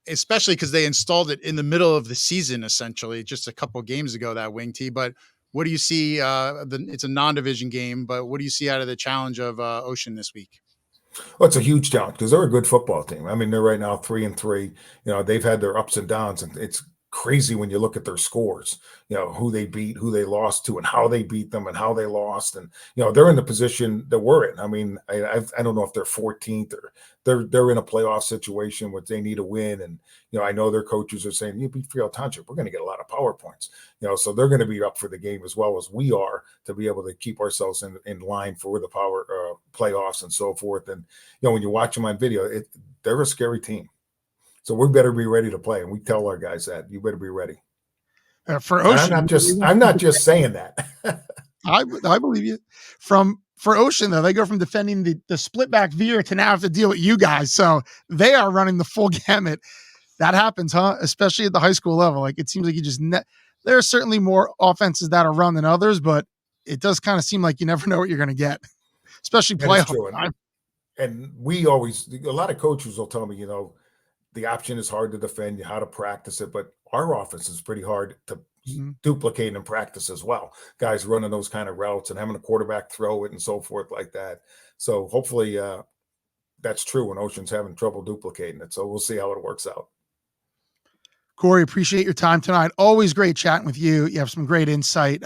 especially because they installed it in the middle of the season, essentially, just a couple of games ago, that wing tee. But what do you see? It's a non-division game, but what do you see out of the challenge of Ocean this week? Well, it's a huge challenge because they're a good football team. I mean, they're right now 3-3. They've had their ups and downs, and it's crazy when you look at their scores, who they beat, who they lost to, and how they beat them and how they lost. And, they're in the position that we're in. I mean, I don't know if they're 14th or they're in a playoff situation where they need a win. And, I know their coaches are saying, you beat Freehold Township, we're going to get a lot of power points, so they're going to be up for the game as well as we are to be able to keep ourselves in line for the power playoffs and so forth. And, when you watch them on video, they're a scary team. So we better be ready to play, and we tell our guys that you better be ready. For Ocean, I'm not just saying that. I believe you. For Ocean, though, they go from defending the split back veer to now have to deal with you guys. So they are running the full gamut. That happens, huh? Especially at the high school level. Like, it seems like you just there are certainly more offenses that are run than others, but it does kind of seem like you never know what you're going to get, especially playoff time. And we always, a lot of coaches will tell me, the option is hard to defend, how to practice it, but our offense is pretty hard to duplicate and practice as well. Guys running those kind of routes and having a quarterback throw it and so forth like that. So hopefully that's true when Ocean's having trouble duplicating it. So we'll see how it works out. Corey, appreciate your time tonight. Always great chatting with you. You have some great insight.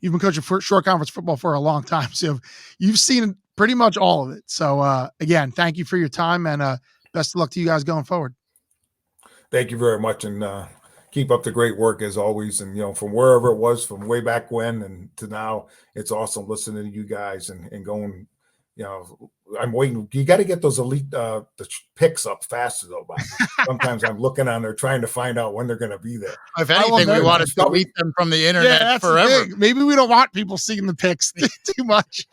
You've been coaching for short conference football for a long time, so you've seen pretty much all of it. So again, thank you for your time, and best of luck to you guys going forward. Thank you very much, and keep up the great work as always. And from wherever it was, from way back when and to now, it's awesome listening to you guys and going. I'm waiting. You got to get those elite the picks up faster though, Bob. Sometimes I'm looking on there trying to find out when they're going to be there. If anything, we want to delete them from the internet forever. Maybe we don't want people seeing the picks too much.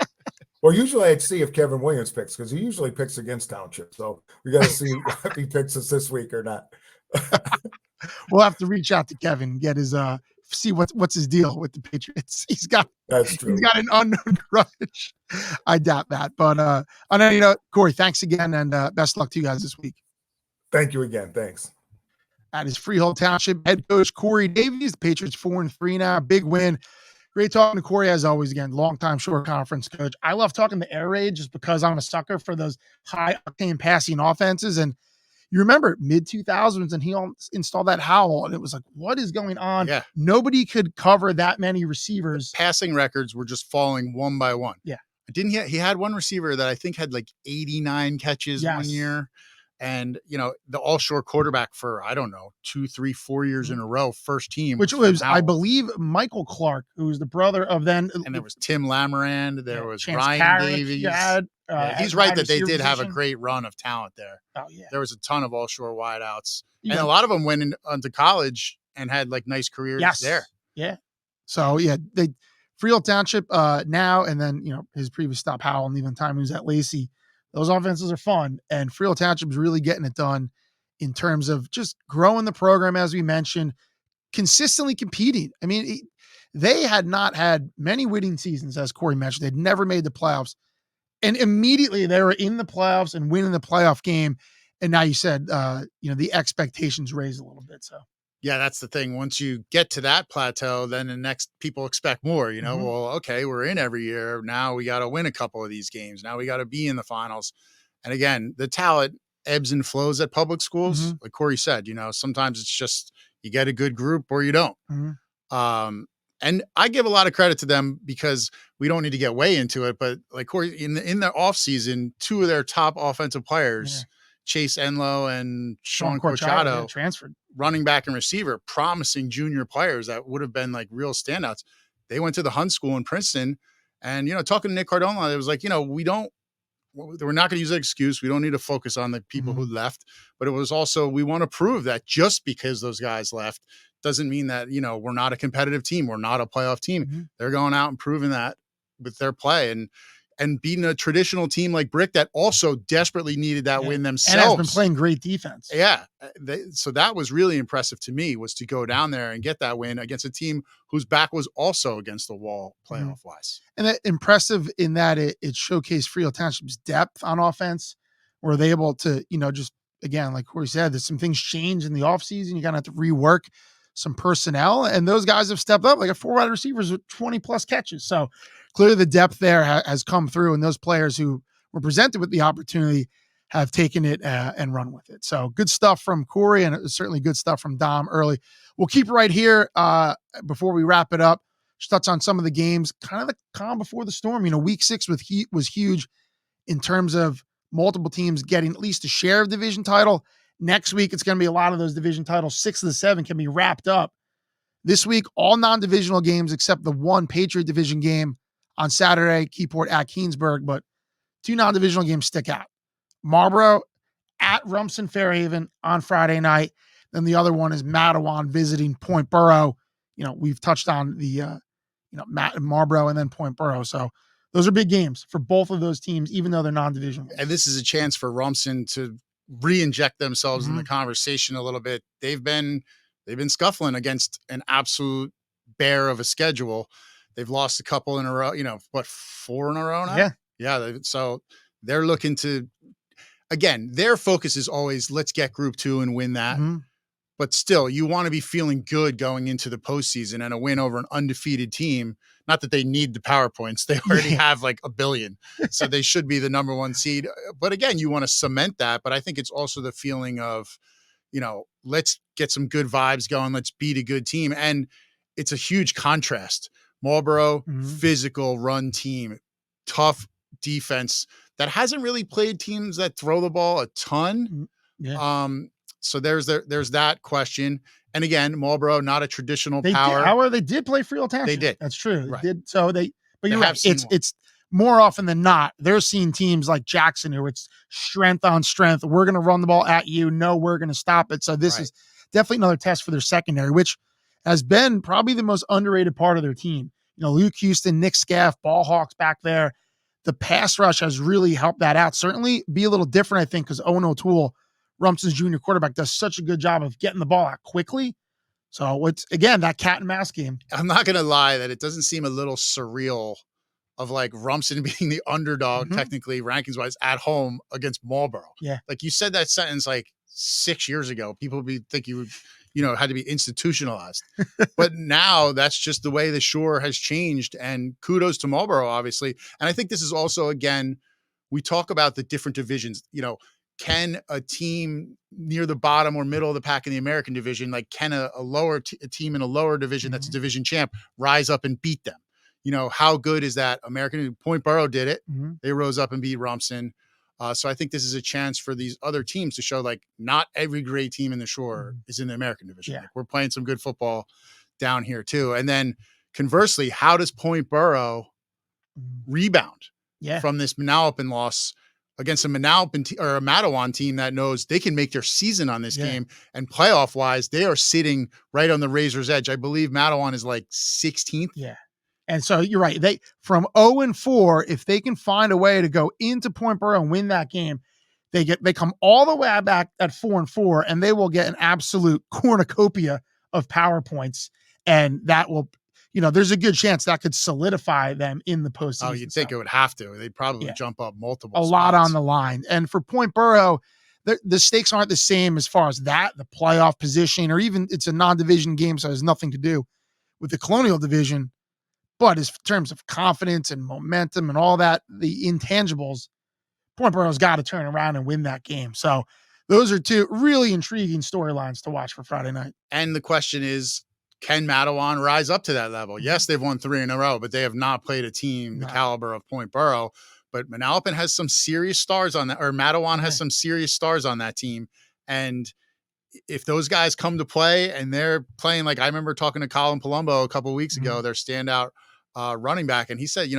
Well, usually I'd see if Kevin Williams picks because he usually picks against Township. So we got to see if he picks us this week or not. We'll have to reach out to Kevin and get his see what's his deal with the Patriots. That's true. He's got an unknown grudge. I doubt that. But on any note, Corey, thanks again, and best luck to you guys this week. Thank you again. Thanks. That is Freehold Township head coach Corey Davies. The Patriots 4-3 now. Big win. Great talking to Corey as always. Again, longtime short conference coach. I love talking to air raid just because I'm a sucker for those high octane passing offenses. And you remember mid-2000s and he installed that howl and it was like, what is going on? Yeah. Nobody could cover that many receivers. The passing records were just falling one by one. Yeah. He had one receiver that I think had like 89 catches one year. And, the all shore quarterback for, I don't know, 2, 3, 4 years in a row, first team. Which Tim was, I Howell. believe, Michael Clark, who's the brother of then. And there was Tim Lamarand. There was Chance Ryan Parrish, Davies. yeah, He's at right wide that they receiver did have a position. great run of talent there. Oh, yeah. There was a ton of all shore wideouts. Yeah. And a lot of them went into college and had like nice careers there. Yeah. So, yeah, Freehold Township now, and then, his previous stop, Howell, and even time he was at Lacey. Those offenses are fun, and Freehold Township is really getting it done in terms of just growing the program, as we mentioned, consistently competing. I mean, they had not had many winning seasons, as Corey mentioned. They'd never made the playoffs, and immediately they were in the playoffs and winning the playoff game. And now you said, the expectations raised a little bit. So. Yeah, that's the thing. Once you get to that plateau, then the next people expect more, well, okay, we're in every year. Now we got to win a couple of these games. Now we got to be in the finals. And again, the talent ebbs and flows at public schools. Like Corey said, sometimes it's just, you get a good group or you don't. And I give a lot of credit to them because we don't need to get way into it, but like Corey, in the off season, 2 of their top offensive players, Chase Enlow and Sean Corchado, transferred. Running back and receiver, promising junior players that would have been like real standouts. They went to the Hunt School in Princeton, and talking to Nick Cardona, it was like, we're not going to use that excuse. We don't need to focus on the people who left, but it was also, we want to prove that just because those guys left doesn't mean that, we're not a competitive team. We're not a playoff team. They're going out and proving that with their play and beating a traditional team like Brick that also desperately needed that win themselves. And has been playing great defense. Yeah. So that was really impressive to me, was to go down there and get that win against a team whose back was also against the wall playoff wise. And that impressive in that it showcased Freehold Township's depth on offense. Were they able to, just, again, like Corey said, there's some things changed in the offseason. You got to have to rework some personnel, and those guys have stepped up, like a 4 wide receivers with 20 plus catches. So clearly the depth there has come through, and those players who were presented with the opportunity have taken it and run with it. So good stuff from Corey, and it was certainly good stuff from Dom early. We'll keep right here before we wrap it up. Just touch on some of the games, kind of the calm before the storm. Week 6 was huge in terms of multiple teams getting at least a share of division title. Next week, it's going to be a lot of those division titles. 6 of the 7 can be wrapped up. This week, all non-divisional games except the one Patriot division game on Saturday, Keyport at Keensburg, but 2 non-divisional games stick out. Marlboro at Rumson Fairhaven on Friday night. Then the other one is Matawan visiting Point Borough. We've touched on the, Marlboro and then Point Borough. So those are big games for both of those teams, even though they're non-divisional. And this is a chance for Rumson to re-inject themselves in the conversation a little bit. They've been scuffling against an absolute bear of a schedule. They've lost a couple in a row, 4 in a row now? Yeah. So they're looking to, again, their focus is always, let's get Group 2 and win that. But still, you want to be feeling good going into the postseason, and a win over an undefeated team. Not that they need the PowerPoints. They already have like a billion. So they should be the number 1 seed. But again, you want to cement that. But I think it's also the feeling of, let's get some good vibes going. Let's beat a good team. And it's a huge contrast. Marlboro, physical run team, tough defense that hasn't really played teams that throw the ball a ton. So there's that question. And again, Marlboro, not a traditional power. They did play Freehold Township. They did. That's true. Right. They did. So but you're right. It's more often than not, they're seeing teams like Jackson, who it's strength on strength. We're going to run the ball at you. No, we're going to stop it. So this is definitely another test for their secondary, which has been probably the most underrated part of their team. Luke Houston, Nick Scaff, ball hawks back there. The pass rush has really helped that out. Certainly be a little different, I think, because Owen O'Toole, Rumson's junior quarterback, does such a good job of getting the ball out quickly. So it's, again, that cat and mouse game. I'm not going to lie that it doesn't seem a little surreal of like Rumson being the underdog, technically rankings wise, at home against Marlboro. Yeah. Like you said that sentence like 6 years ago, people would think you would, had to be institutionalized. But now that's just the way the Shore has changed, and kudos to Marlboro, obviously. And I think this is also, again, we talk about the different divisions, can a team near the bottom or middle of the pack in the American division, like can a team in a lower division that's a division champ rise up and beat them? How good is that? Point Borough did it. They rose up and beat Rumson. So I think this is a chance for these other teams to show like not every great team in the Shore is in the American division. Yeah. Like, we're playing some good football down here too. And then conversely, how does Point Borough rebound from this Manalapan loss against a Manalapan or a Matawan team that knows they can make their season on this game, and playoff wise, they are sitting right on the razor's edge. I believe Matawan is like 16th. Yeah. And so you're right. They from 0-4, if they can find a way to go into Point Borough and win that game, they come all the way back at 4-4, and they will get an absolute cornucopia of power points. And that will, there's a good chance that could solidify them in the postseason. Oh, you'd think it would have to. They'd probably jump up multiple spots. Lot on the line. And for Point Borough, the stakes aren't the same as far as that, the playoff position, or even it's a non-division game, so it has nothing to do with the Colonial Division. But in terms of confidence and momentum and all that, the intangibles, Point Borough's got to turn around and win that game. So those are two really intriguing storylines to watch for Friday night. And the question is, can Matawan rise up to that level? Yes, they've won 3 in a row, but they have not played a team the caliber of Point Borough. But Manalapan has some serious stars on that, or Matawan has some serious stars on that team. And if those guys come to play and they're playing, like I remember talking to Colin Palumbo a couple of weeks ago, their standout running back, and he said,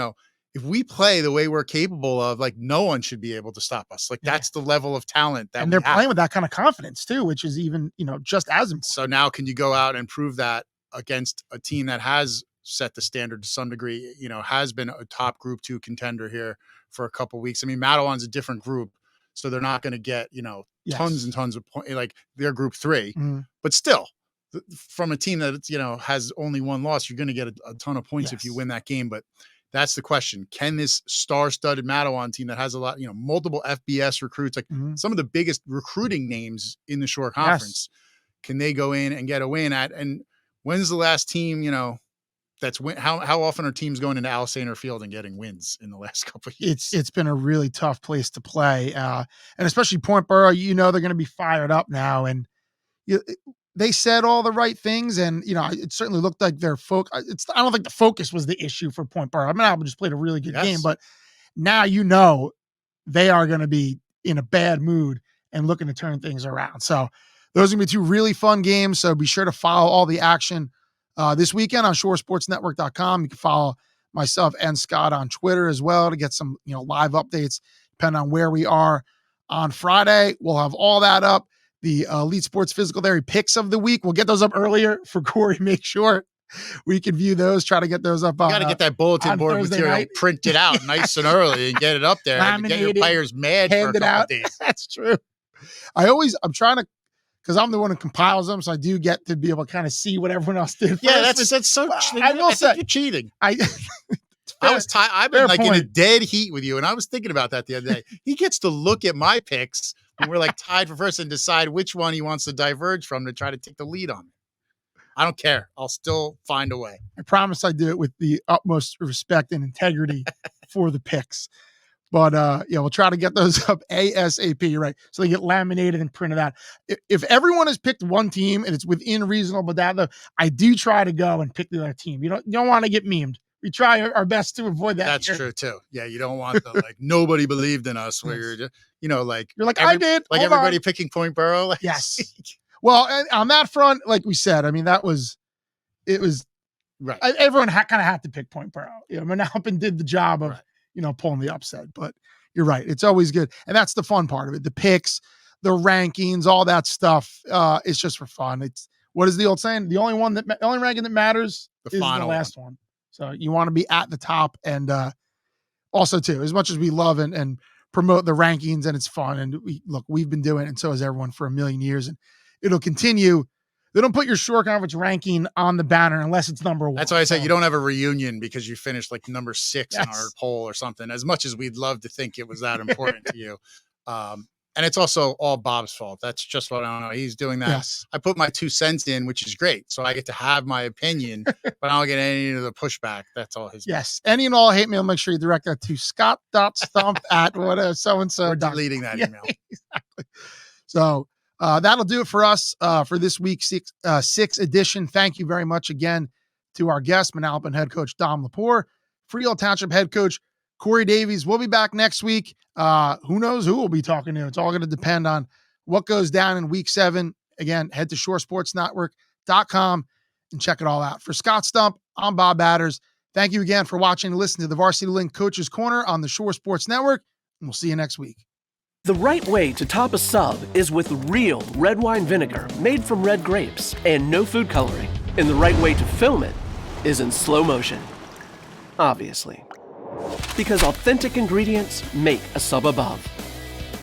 if we play the way we're capable of, like, no one should be able to stop us. Like, that's the level of talent that they're playing with that kind of confidence too, which is even, just as important. So now can you go out and prove that against a team that has set the standard to some degree, has been a top Group 2 contender here for a couple of weeks. I mean, Matawan's a different group, so they're not going to get, tons and tons of points, like they're Group 3, but still from a team that, has only one loss, you're going to get a ton of points if you win that game. But that's the question. Can this star-studded Matawan team that has a lot, multiple FBS recruits, like some of the biggest recruiting names in the Shore Conference, can they go in and get a win at? And when's the last team, that's win? How often are teams going into Alsainer Field and getting wins in the last couple of years? It's been a really tough place to play, and especially Point Borough. They're going to be fired up now, and they said all the right things, and it certainly looked like their I don't think the focus was the issue for Point Borough. I mean, Alba just played a really good game, but now they are going to be in a bad mood and looking to turn things around. So those are going to be 2 really fun games. So be sure to follow all the action this weekend on shoresportsnetwork.com. You can follow myself and Scott on Twitter as well to get some live updates depending on where we are on Friday. We'll have all that up. The Elite Sports Physical Therapy picks of the week. We'll get those up earlier for Corey. Make sure we can view those. Try to get those up. You got to get that bulletin board Thursday material night. printed out nice and early and get it up there and get your players mad for a couple of days. That's true. I'm trying to, because I'm the one who compiles them, so I do get to be able to kind of see what everyone else did. Yeah, that's so. I will say you're cheating. I've been like in a dead heat with you, and I was thinking about that the other day. He gets to look at my picks when we're like tied for first and decide which one he wants to diverge from to try to take the lead on. I don't care. I'll still find a way. I promise I do it with the utmost respect and integrity for the picks. But we'll try to get those up ASAP, right? So they get laminated and printed out. If everyone has picked one team and it's within reasonable doubt, though, I do try to go and pick the other team. You don't want to get memed. We try our best to avoid that. That's true too. Yeah, you don't want the nobody believed in us where you're just, you're like I did, like hold everybody on. picking Point Borough. Yes. Well, and on that front, like we said, I mean, it was right. Everyone kind of had to pick Point Borough. Manalapan did the job of pulling the upset. But you're right; it's always good, and that's the fun part of it. The picks, the rankings, all that stuff. It's just for fun. It's what is the old saying? The only ranking that matters is the last one. So you want to be at the top, and also too, as much as we love and promote the rankings, and it's fun, and we've been doing it, and so has everyone for a million years, and it'll continue. They don't put your Shore Conference ranking on the banner unless it's number 1. That's why I say you don't have a reunion because you finished like number 6 in our poll or something. As much as we'd love to think it was that important to you. And it's also all Bob's fault. That's just what I don't know. He's doing that. Yes. I put my 2 cents in, which is great. So I get to have my opinion, but I don't get any of the pushback. That's all his. Yes. Any and all hate mail, make sure you direct that to scott.stump at whatever so-and-so. We're deleting that email. Exactly. So that'll do it for us for this week's 6 edition. Thank you very much again to our guest, Manalapan head coach Dom Lepore, Freehold Township head coach Corey Davies will be back next week. Who knows who we'll be talking to? It's all going to depend on what goes down in week 7. Again, head to shoresportsnetwork.com and check it all out. For Scott Stump, I'm Bob Batters. Thank you again for watching and listening to the Varsity Link Coaches Corner on the Shore Sports Network, and we'll see you next week. The right way to top a sub is with real red wine vinegar made from red grapes and no food coloring. And the right way to film it is in slow motion. Obviously. Because authentic ingredients make a sub above.